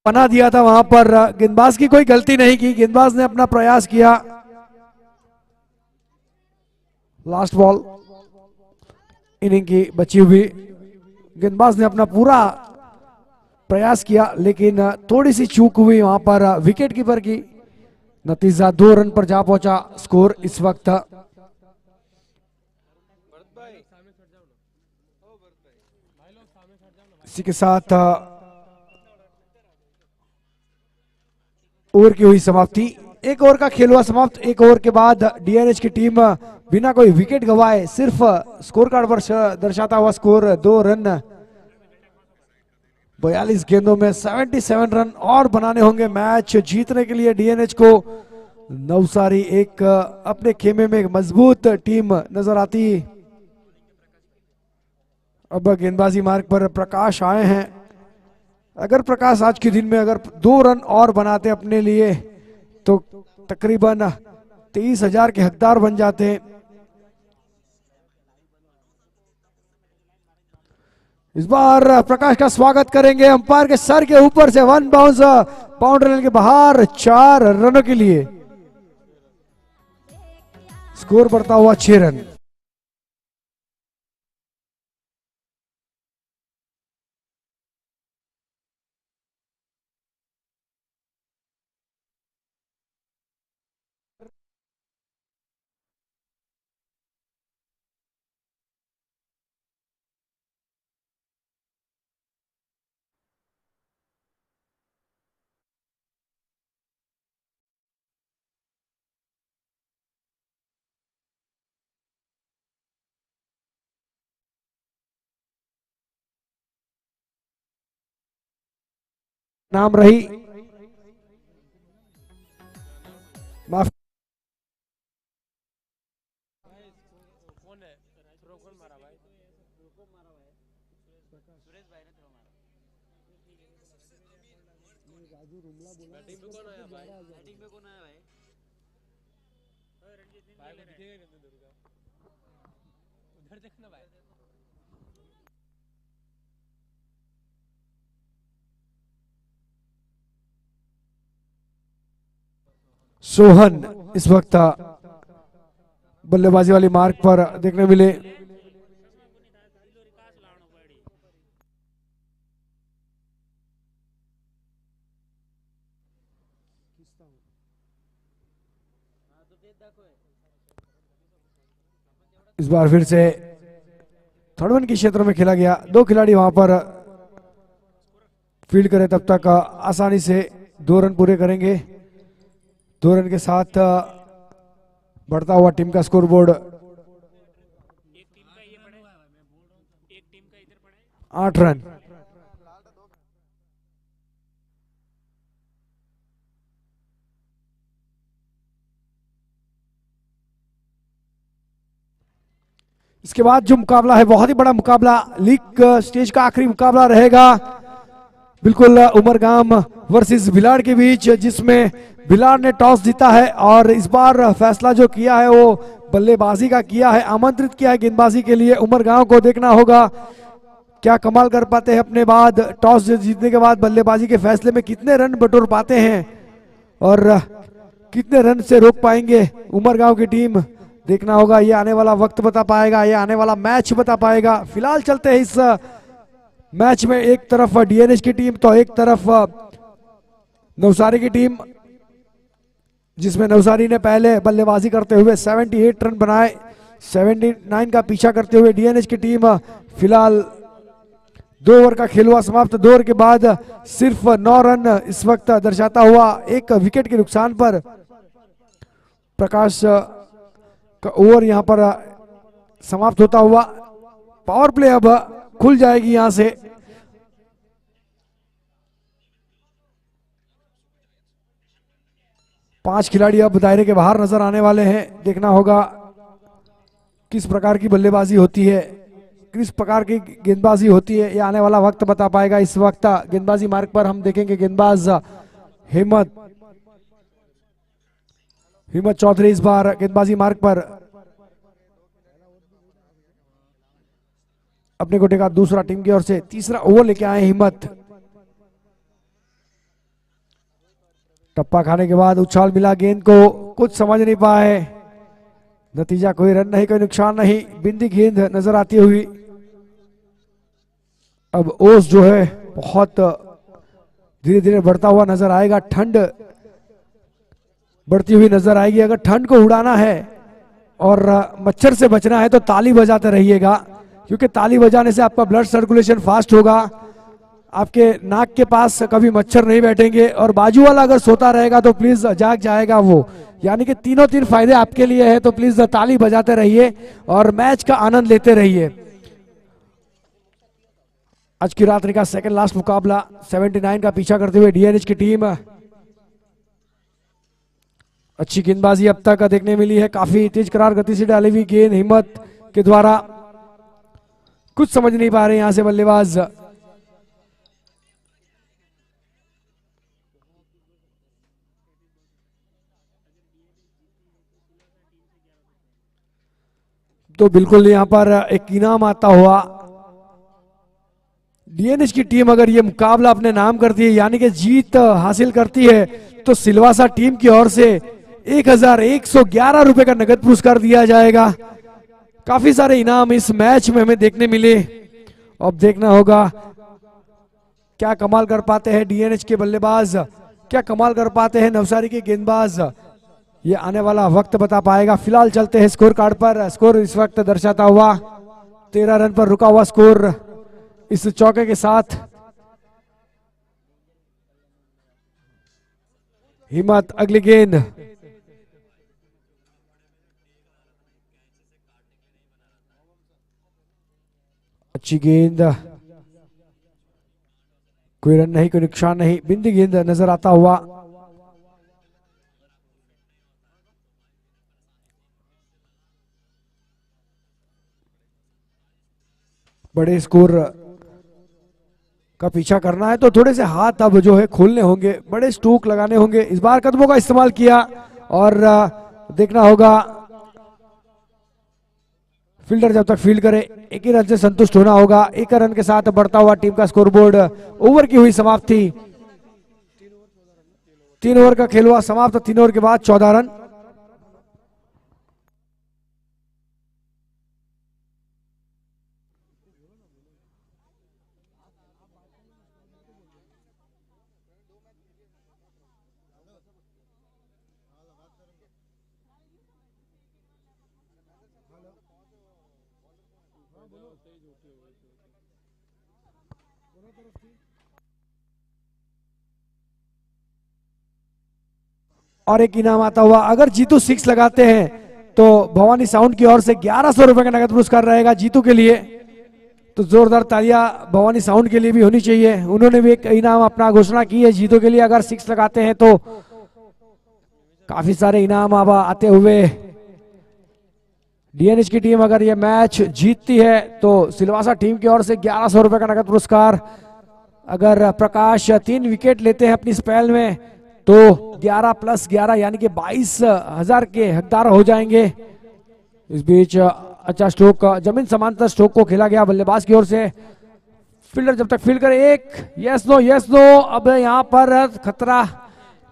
बना दिया था वहां पर। गेंदबाज की कोई गलती नहीं की, गेंदबाज ने अपना प्रयास किया। लास्ट बॉल इनिंग की बची हुई, गेंदबाज ने अपना पूरा प्रयास किया, लेकिन थोड़ी सी चूक हुई वहां पर विकेट कीपर की। नतीजा 2 रन पर जा पहुंचा स्कोर इस वक्त। इसी के साथ ओवर की हुई समाप्ति। एक ओवर का खेल हुआ समाप्त। एक ओवर के बाद डीएनएच की टीम बिना कोई विकेट गंवाए सिर्फ स्कोर कार्ड पर दर्शाता हुआ स्कोर 2 रन 42 गेंदों में 77 रन और बनाने होंगे मैच जीतने के लिए डीएनएच को। नवसारी एक अपने खेमे में एक मजबूत टीम नजर आती। अब गेंदबाजी मार्ग पर प्रकाश आए हैं। अगर प्रकाश आज के दिन में अगर 2 रन और बनाते अपने लिए तो तकरीबन 23,000 के हकदार बन जाते। इस बार प्रकाश का स्वागत करेंगे अंपायर के सर के ऊपर से। 1 बाउंस बाउंड्री के बाहर 4 रनों के लिए स्कोर बढ़ता हुआ 6 रन। नाम रही माफ बैटिंग पे कौन आया भाई? बैटिंग पे कौन आया भाई? भाई को दिखेगा नहीं दुर्गा, उधर देखना भाई। सोहन इस वक्त बल्लेबाजी वाली मार्क पर देखने मिले। इस बार फिर से थर्ड वन के क्षेत्र में खेला गया। 2 खिलाड़ी वहां पर फील्ड करे तब तक आसानी से 2 रन पूरे करेंगे। 2 रन के साथ बढ़ता हुआ टीम का स्कोर बोर्ड 8 रन। इसके बाद जो मुकाबला है बहुत ही बड़ा मुकाबला, लीग स्टेज का आखिरी मुकाबला रहेगा बिल्कुल उमरगाम वर्सेस भिलाड़ के बीच, जिसमें भिलाड़ ने टॉस जीता है और इस बार फैसला जो किया है वो बल्लेबाजी का किया है, आमंत्रित किया है गेंदबाजी के लिए। उमरगांव को देखना होगा क्या कमाल कर पाते हैं अपने बाद टॉस जीतने के बाद बल्लेबाजी के फैसले में कितने रन बटोर पाते हैं और कितने रन से रोक पाएंगे उमरगांव की टीम। देखना होगा, ये आने वाला वक्त बता पाएगा, ये आने वाला मैच बता पाएगा। फिलहाल चलते हैं इस मैच में, एक तरफ डीएनएच की टीम तो एक तरफ नवसारी की टीम, जिसमें नवसारी ने पहले बल्लेबाजी करते हुए 78 रन बनाए। 79 का पीछा करते हुए डीएनएच की टीम फिलहाल 2 ओवर का खेल हुआ समाप्त। 2 ओवर के बाद सिर्फ 9 रन इस वक्त दर्शाता हुआ 1 विकेट के नुकसान पर प्रकाश का ओवर यहां पर समाप्त होता हुआ। पावर प्ले अब खुल जाएगी यहां से। पांच खिलाड़ी अब दायरे के बाहर नजर आने वाले हैं। देखना होगा किस प्रकार की बल्लेबाजी होती है, किस प्रकार की गेंदबाजी होती है, ये आने वाला वक्त बता पाएगा। इस वक्त गेंदबाजी मार्ग पर हम देखेंगे गेंदबाज हिम्मत चौधरी इस बार गेंदबाजी मार्ग पर अपने गोटे का दूसरा टीम की ओर से तीसरा ओवर लेके आए हिम्मत। टप्पा खाने के बाद उछाल मिला गेंद को, कुछ समझ नहीं पाए, नतीजा कोई रन नहीं, कोई नुकसान नहीं, बिंदी गेंद नजर आती हुई। अब ओस जो है बहुत धीरे धीरे बढ़ता हुआ नजर आएगा, ठंड बढ़ती हुई नजर आएगी। अगर ठंड को उड़ाना है और मच्छर से बचना है तो ताली बजाते रहिएगा, क्योंकि ताली बजाने से आपका ब्लड सर्कुलेशन फास्ट होगा, आपके नाक के पास कभी मच्छर नहीं बैठेंगे, और बाजू वाला अगर सोता रहेगा तो प्लीज जाग जाएगा वो। यानी कि तीन फायदे आपके लिए है, तो प्लीज ताली बजाते रहिए और मैच का आनंद लेते रहिए। आज की रात्रि का सेकंड लास्ट मुकाबला 79 का पीछा करते हुए डीएनएच की टीम। अच्छी गेंदबाजी अब तक देखने मिली है, काफी तेज करार गति से डाली हुई गेंद हिम्मत के द्वारा, कुछ समझ नहीं पा रहे यहां से बल्लेबाज। तो बिल्कुल यहां पर एक इनाम आता हुआ। डीएनएच की टीम अगर ये मुकाबला अपने नाम करती है, यानी कि जीत हासिल करती है, तो सिलवासा टीम की ओर से 1111 रुपए का नगद पुरस्कार दिया जाएगा। काफी सारे इनाम इस मैच में हमें देखने मिले। अब देखना होगा क्या कमाल कर पाते हैं डीएनएच के बल्लेबाज, क्या कमाल कर पाते हैं नवसारी के गेंदबाज, ये आने वाला वक्त बता पाएगा। फिलहाल चलते हैं स्कोर कार्ड पर। स्कोर इस वक्त दर्शाता हुआ 13 रन पर रुका हुआ स्कोर इस चौके के साथ। हिम्मत अगली गेंद, अच्छी गेंद, कोई रन नहीं, कोई नुकसान नहीं, बिंदी गेंद नजर आता हुआ। बड़े स्कोर का पीछा करना है तो थोड़े से हाथ अब जो है खोलने होंगे, बड़े स्ट्रोक लगाने होंगे। इस बार कदमों का इस्तेमाल किया और देखना होगा फील्डर जब तक फील्ड करे, एक ही रन से संतुष्ट होना होगा। एक रन के साथ बढ़ता हुआ टीम का स्कोरबोर्ड। ओवर की हुई समाप्ति, 3 ओवर का खेल हुआ समाप्त, 3 ओवर के बाद 14 रन। और एक इनाम आता हुआ, अगर जीतू 6 लगाते हैं तो भवानी साउंड की ओर से 1100 रुपए का नगद पुरस्कार रहेगा जीतू के लिए। तो जोरदार तालियां भवानी साउंड के लिए भी होनी चाहिए, उन्होंने भी एक इनाम अपना घोषणा की है जीतू के लिए। अगर 6 लगाते हैं तो काफी सारे इनाम अब आते हुए। डीएनएच की टीम अगर ये मैच जीतती है तो सिलवासा टीम की ओर से 1100 रुपए का नगद पुरस्कार। अगर प्रकाश 3 विकेट लेते हैं अपनी स्पेल में तो 11 + 11 यानी कि 22,000 के हकदार हो जाएंगे। इस बीच अच्छा स्ट्रोक, जमीन समांतर स्ट्रोक को खेला गया बल्लेबाज की ओर से। फील्डर जब तक फील्ड करे, एक यस नो यस नो। अब यहां पर खतरा,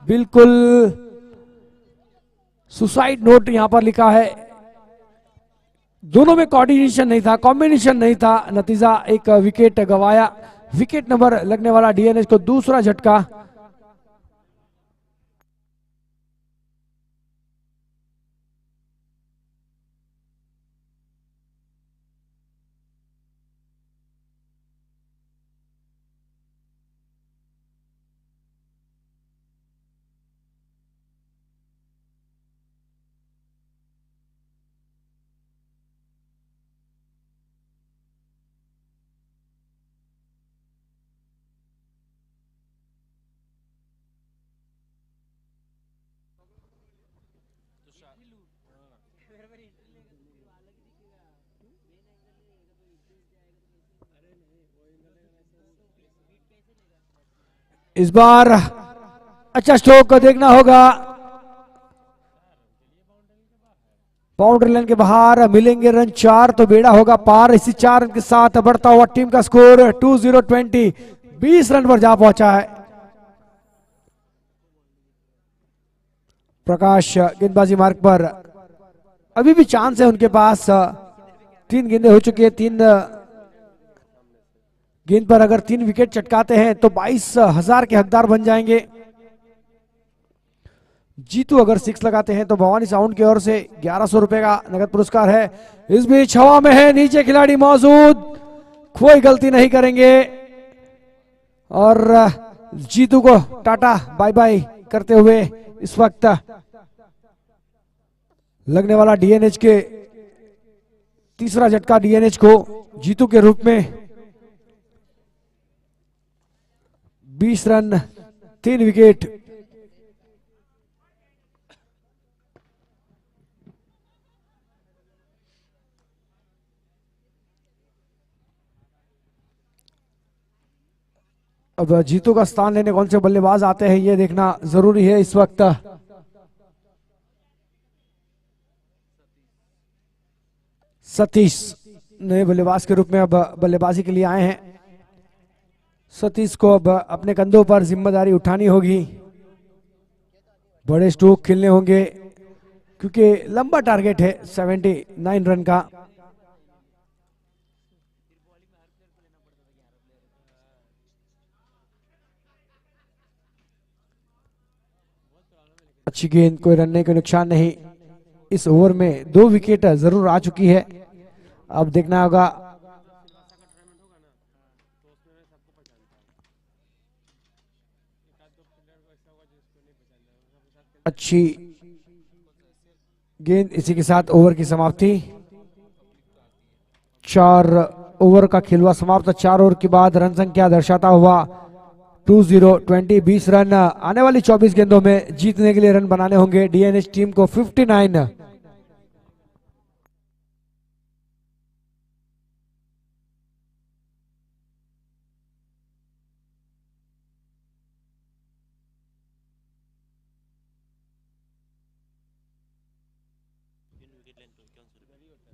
बिल्कुल सुसाइड नोट यहां पर लिखा है। दोनों में कोऑर्डिनेशन नहीं था, कॉम्बिनेशन नहीं था, नतीजा एक विकेट गवाया। विकेट नंबर लगने वाला डीएनएच को दूसरा झटका। इस बार अच्छा स्ट्रोक को देखना होगा, बाउंड्री लाइन के बाहर मिलेंगे रन 4 तो बेड़ा होगा पार। इसी 4 रन के साथ बढ़ता हुआ टीम का स्कोर 20 20 20 रन पर जा पहुंचा है। प्रकाश गेंदबाजी मार्ग पर, अभी भी चांस है उनके पास। 3 गेंदें हो चुकी है, 3 गेंद पर अगर 3 विकेट चटकाते हैं तो 22,000 के हकदार बन जाएंगे। जीतू अगर 6 लगाते हैं तो भवानी साउंड की ओर से 1100 रुपए का नगद पुरस्कार है। इस बीच हवा में है, नीचे खिलाड़ी मौजूद, कोई गलती नहीं करेंगे और जीतू को टाटा बाय बाय करते हुए इस वक्त लगने वाला डीएनएच के तीसरा झटका डीएनएच को जीतू के रूप में 20 रन 3 विकेट। अब जीतू का स्थान लेने कौन से बल्लेबाज आते हैं ये देखना जरूरी है इस वक्त। सतीश नए बल्लेबाज के रूप में अब बल्लेबाजी के लिए आए हैं। सतीश को अब अपने कंधों पर जिम्मेदारी उठानी होगी, बड़े स्ट्रोक खेलने होंगे क्योंकि लंबा टारगेट है 79 रन का। अच्छी गेंद, कोई रन नहीं, कोई नुकसान नहीं। इस ओवर में 2 विकेट जरूर आ चुकी है, अब देखना होगा। अच्छी गेंद, इसी के साथ ओवर की समाप्ति। 4 ओवर का खेल हुआ समाप्त। 4 ओवर के बाद रन संख्या दर्शाता हुआ 20 रन। आने वाली 24 गेंदों में जीतने के लिए रन बनाने होंगे डीएनएच टीम को 59।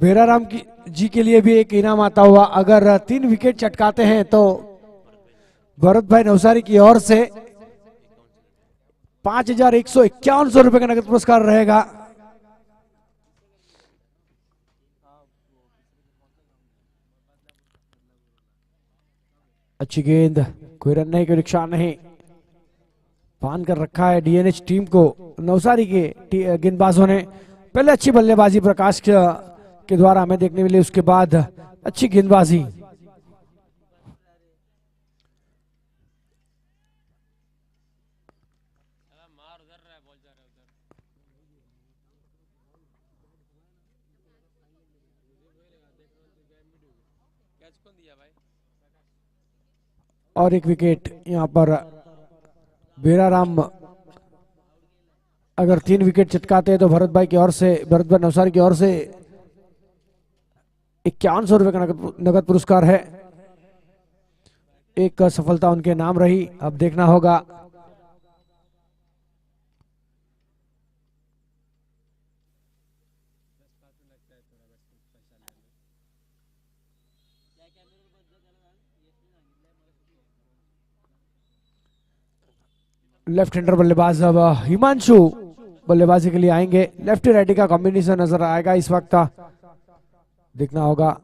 भेराराम जी के लिए भी एक इनाम आता हुआ, अगर 3 विकेट चटकाते हैं तो भरत भाई नवसारी की ओर से 5,151 रुपए का नगद पुरस्कार रहेगा। अच्छी गेंद, कोई रन नहीं, कोई नुकसान नहीं। बांध कर रखा है डीएनएच टीम को नवसारी के गेंदबाजों ने। पहले अच्छी बल्लेबाजी प्रकाश के द्वारा हमें देखने मिली, उसके बाद अच्छी गेंदबाजी। और एक विकेट यहां पर भेराराम अगर 3 विकेट चटकाते हैं तो भरत भाई की ओर से, भरत भाई नवसारी की ओर से 5100 रुपए का नगद पुरस्कार है। एक सफलता उनके नाम रही, अब देखना होगा। लेफ्ट हैंडर बल्लेबाज अब हिमांशु बल्लेबाजी के लिए आएंगे। लेफ्टी राइटी का कॉम्बिनेशन नजर आएगा इस वक्त, देखना होगा।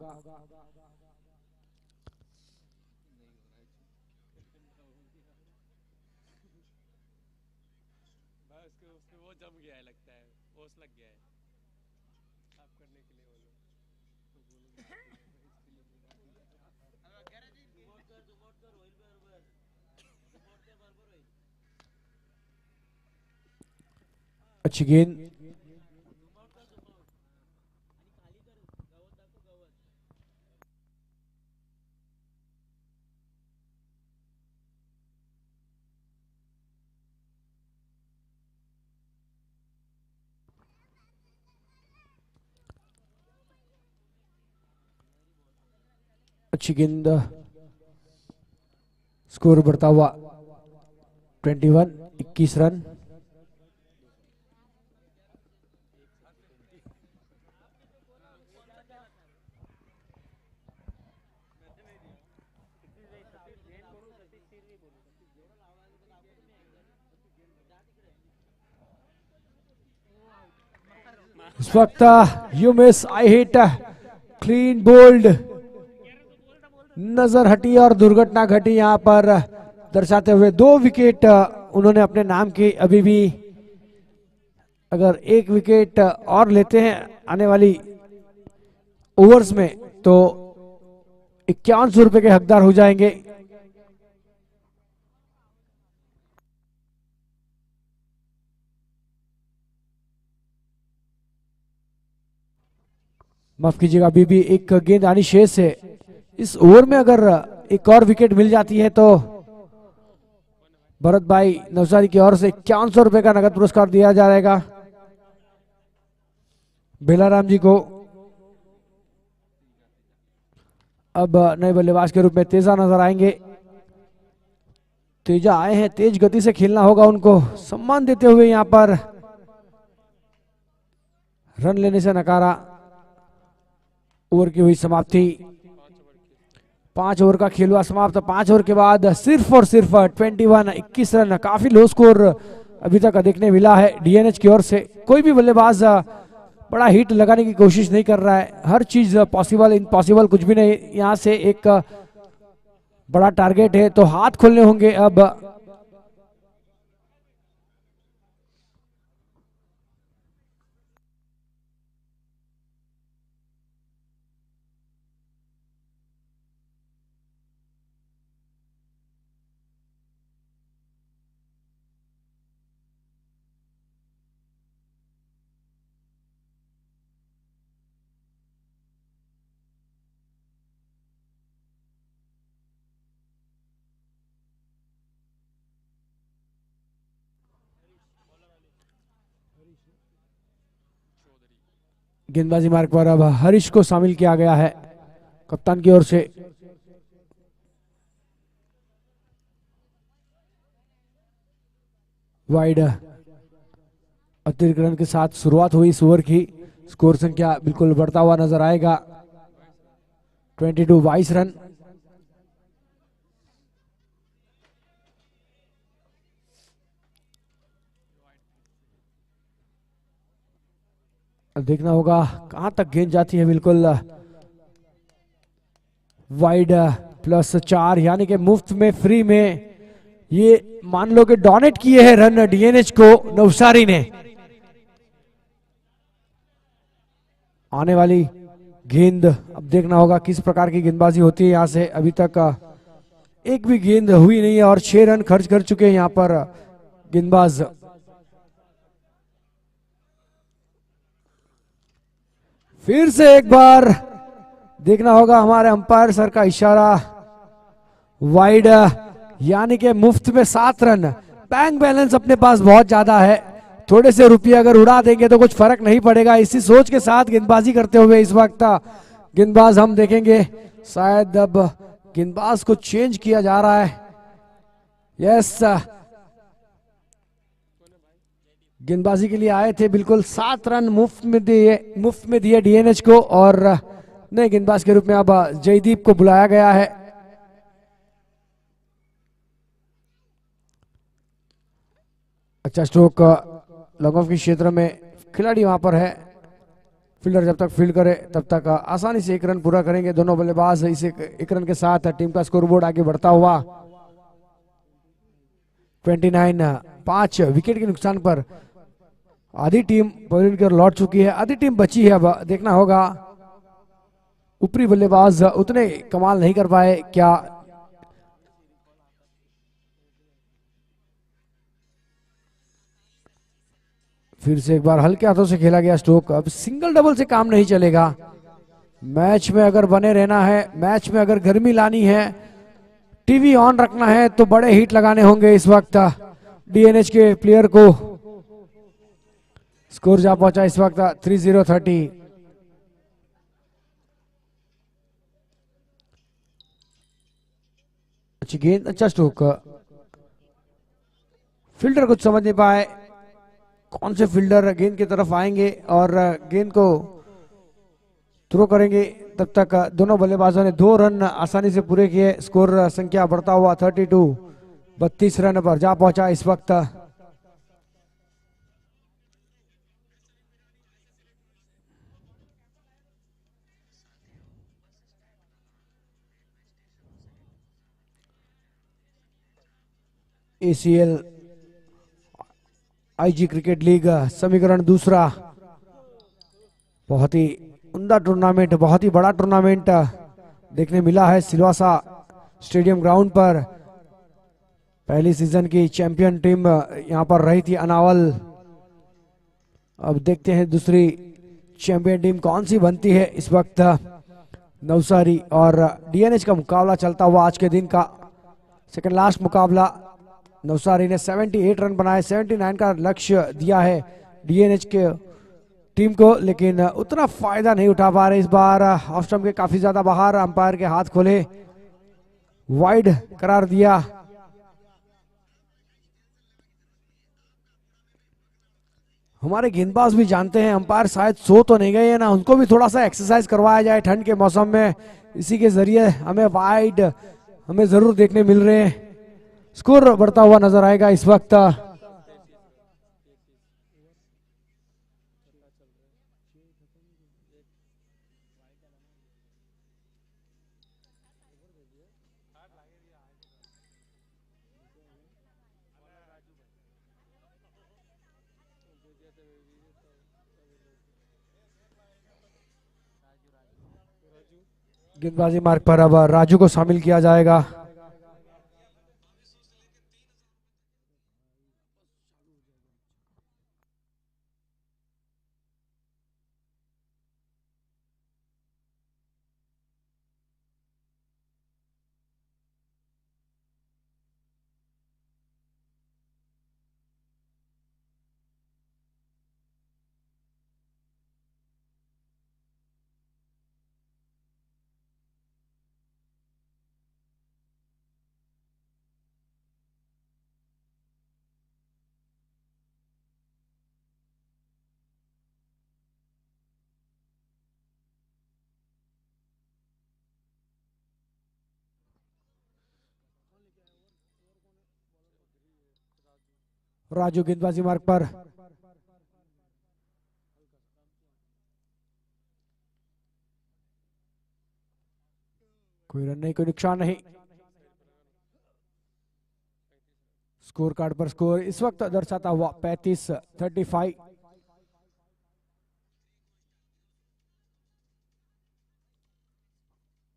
अच्छी गेंद, अच्छी गेंद, स्कोर बढ़ता हुआ 21 रन। इस वक्त you miss I hit, clean bowled नजर हटी और दुर्घटना घटी यहां पर दर्शाते हुए 2 विकेट उन्होंने अपने नाम की। अभी भी अगर 1 विकेट और लेते हैं आने वाली ओवर्स में तो 5100 रुपए के हकदार हो जाएंगे। माफ कीजिएगा, अभी भी एक गेंद आनी शेष है। इस ओवर में अगर एक और विकेट मिल जाती है तो भरत भाई नवसारी की ओर से 5100 रुपए का नगद पुरस्कार दिया जाएगा बेलाराम जी को। अब नए बल्लेबाज के रूप में तेजा नजर आएंगे। तेजा आए हैं, तेज गति से खेलना होगा उनको, सम्मान देते हुए यहां पर रन लेने से नकारा। ओवर की हुई समाप्ति, 5 ओवर का खेल हुआ समाप्त। 5 ओवर के बाद सिर्फ और सिर्फ 21 रन, काफी लो स्कोर अभी तक देखने मिला है डीएनएच की ओर से। कोई भी बल्लेबाज बड़ा हिट लगाने की कोशिश नहीं कर रहा है, हर चीज पॉसिबल इम्पॉसिबल कुछ भी नहीं। यहां से एक बड़ा टारगेट है तो हाथ खोलने होंगे अब। गेंदबाजी मार्ग पर अब हरीश को शामिल किया गया है कप्तान की ओर से। वाइड अतिरिक्त रन के साथ शुरुआत हुई इस ओवर की। स्कोर संख्या बिल्कुल बढ़ता हुआ नजर आएगा। 22 रन। देखना होगा कहां तक गेंद जाती है। बिल्कुल वाइड +4 यानी कि मुफ्त में फ्री में ये मान लो कि डोनेट किए हैं रन डीएनएच को नवसारी ने। आने वाली गेंद अब देखना होगा किस प्रकार की गेंदबाजी होती है। यहां से अभी तक एक भी गेंद हुई नहीं है और 6 रन खर्च कर चुके हैं यहां पर गेंदबाज। फिर से एक बार देखना होगा हमारे अंपायर सर का इशारा। वाइड यानी कि मुफ्त में 7 रन। बैंक बैलेंस अपने पास बहुत ज्यादा है, थोड़े से रुपये अगर उड़ा देंगे तो कुछ फर्क नहीं पड़ेगा। इसी सोच के साथ गेंदबाजी करते हुए इस वक्त गेंदबाज हम देखेंगे। शायद अब गेंदबाज को चेंज किया जा रहा है। यस, गेंदबाजी के लिए आए थे। बिल्कुल 7 रन मुफ्त में दिए डीएनएच को और नए गेंदबाज के रूप में अब जयदीप को बुलाया गया है। अच्छा स्ट्रोक लॉन्ग ऑफ के क्षेत्र में खिलाड़ी वहां पर है। फील्डर जब तक फील्ड करे तब तक आसानी से 1 रन पूरा करेंगे दोनों बल्लेबाज। इस 1 रन के साथ टीम का स्कोरबोर्ड आगे बढ़ता हुआ 29। 5 विकेट के नुकसान पर आधी टीम पवेलियन की ओर लौट चुकी है, आधी टीम बची है। अब देखना होगा ऊपरी बल्लेबाज उतने कमाल नहीं कर पाए क्या। फिर से एक बार हल्के हाथों से खेला गया स्ट्रोक। अब सिंगल डबल से काम नहीं चलेगा। मैच में अगर बने रहना है, मैच में अगर गर्मी लानी है, टीवी ऑन रखना है तो बड़े हिट लगाने होंगे इस वक्त डीएनएच के प्लेयर को। स्कोर जा पहुंचा इस वक्त 30-30। अच्छी गेंद, अच्छा स्ट्रोक। फील्डर कुछ समझ नहीं पाए कौन से फील्डर गेंद की तरफ आएंगे और गेंद को थ्रो करेंगे। तब तक दोनों बल्लेबाजों ने 2 रन आसानी से पूरे किए। स्कोर संख्या बढ़ता हुआ 32 रन पर जा पहुंचा इस वक्त। ACL IG क्रिकेट लीग समीकरण दूसरा। बहुत ही उम्दा टूर्नामेंट, बहुत ही बड़ा टूर्नामेंट देखने मिला है सिलवासा स्टेडियम ग्राउंड पर। पहली सीजन की चैंपियन टीम यहां पर रही थी अनावल। अब देखते हैं दूसरी चैंपियन टीम कौन सी बनती है। इस वक्त नवसारी और DNH का मुकाबला चलता हुआ आज के दिन का सेकंड लास्ट मुकाबला। नवसारी ने 78 रन बनाए, 79 का लक्ष्य दिया है DNH के टीम को, लेकिन उतना फायदा नहीं उठा पा रहे इस बार। ऑफ स्टंप के काफी ज्यादा बाहर, अंपायर के हाथ खोले, वाइड करार दिया। हमारे गेंदबाज भी जानते हैं अंपायर शायद सो तो नहीं गए हैं ना, उनको भी थोड़ा सा एक्सरसाइज करवाया जाए ठंड के मौसम में। इसी के जरिए हमें वाइड हमें जरूर देखने मिल रहे हैं। स्कोर बढ़ता हुआ नजर आएगा इस वक्त। गेंदबाजी मार्ग पर अब राजू को शामिल किया जाएगा। राजू गेंदबाजी मार्ग पर। कोई रन नहीं, कोई नुकसान नहीं। स्कोर कार्ड पर स्कोर इस वक्त दर्शाता हुआ 35-35।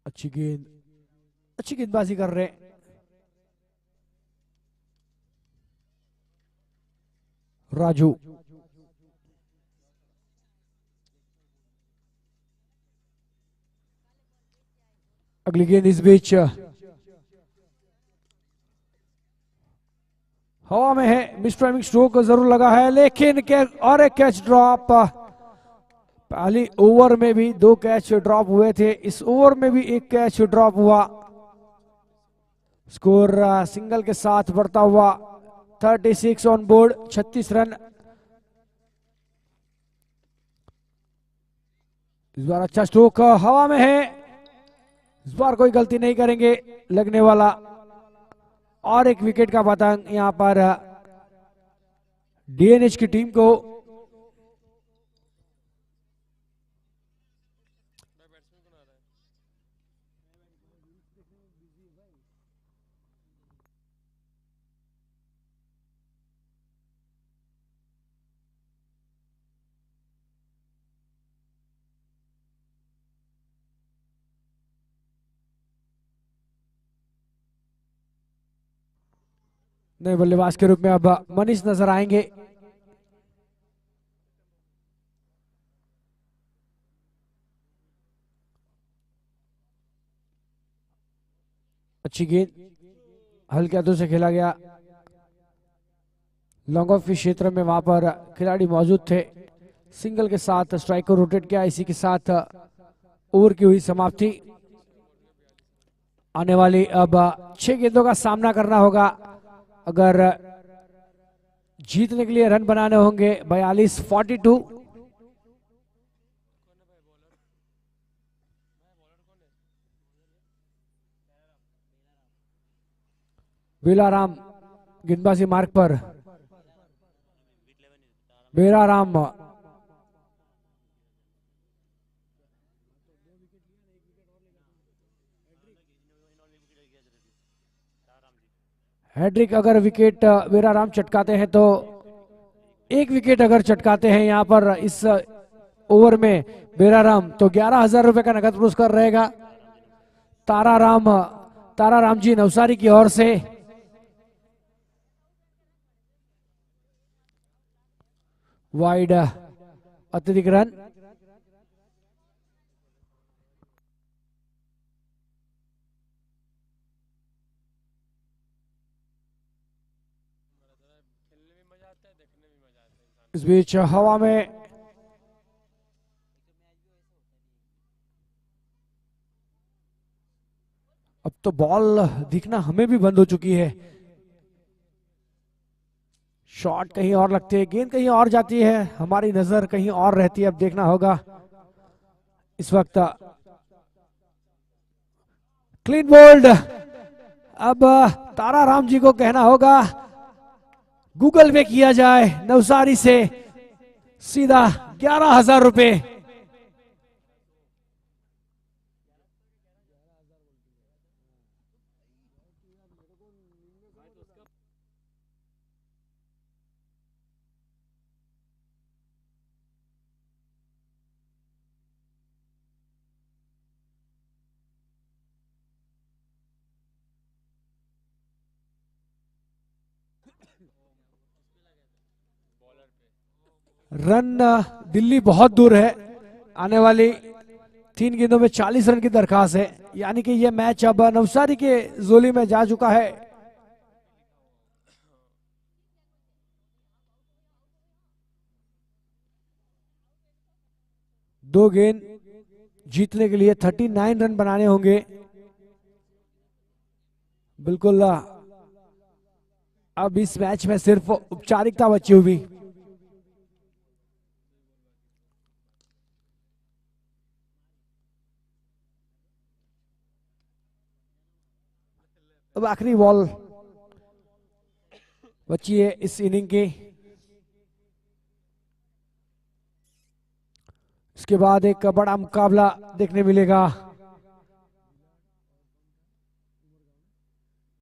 अच्छी गेंदबाजी कर रहे राजू। अगली गेंद इस बीच हवा में है, मिस टाइमिंग स्ट्रोक जरूर लगा है, लेकिन और एक कैच ड्रॉप। पहली ओवर में भी 2 कैच ड्रॉप हुए थे, इस ओवर में भी 1 कैच ड्रॉप हुआ। स्कोर सिंगल के साथ बढ़ता हुआ 36 ऑन बोर्ड, 36 रन। इस बार अच्छा स्ट्रोक हवा में है, इस बार कोई गलती नहीं करेंगे लगने वाला। और एक विकेट का पतंग यहां पर DNH की टीम को। नए बल्लेबाज के रूप में अब मनीष नजर आएंगे। अच्छी गेंद हल्के हाथों से खेला गया। लॉन्ग ऑफ के क्षेत्र में वहां पर खिलाड़ी मौजूद थे। सिंगल के साथ स्ट्राइक को रोटेट किया, इसी के साथ ओवर की हुई समाप्ति। आने वाली अब 6 गेंदों का सामना करना होगा अगर जीतने के लिए रन बनाने होंगे। 42-42। बेलाराम गेंदबाजी मार्ग पर। बेलाराम हैट्रिक अगर विकेट बेराराम चटकाते हैं तो एक विकेट अगर चटकाते हैं यहाँ पर इस ओवर में बेराराम तो 11,000 रुपए का नगद पुरस्कार रहेगा ताराराम जी नवसारी की ओर से। वाइड अत्यधिक रन। खेलने में मजा आता है, देखने में मजा आता है इंसान इस बीच हवा में अब तो बॉल दिखना हमें भी बंद हो चुकी है। शॉट कहीं और लगते हैं, गेंद कहीं और जाती है, हमारी नजर कहीं और रहती है। अब देखना होगा। इस वक्त क्लीन बोल्ड। अब ताराराम जी को कहना होगा गूगल पे किया जाए नवसारी से सीधा 11,000 रुपए। रन दिल्ली बहुत दूर है। आने वाली 3 गेंदों में 40 रन की दरखास्त है, यानी कि यह मैच अब नवसारी के जोली में जा चुका है। दो गेंद जीतने के लिए 39 रन बनाने होंगे। बिल्कुल अब इस मैच में सिर्फ औपचारिकता बची हुई। अब आखिरी बॉल बची है इस इनिंग की। इसके बाद एक बड़ा मुकाबला देखने मिलेगा।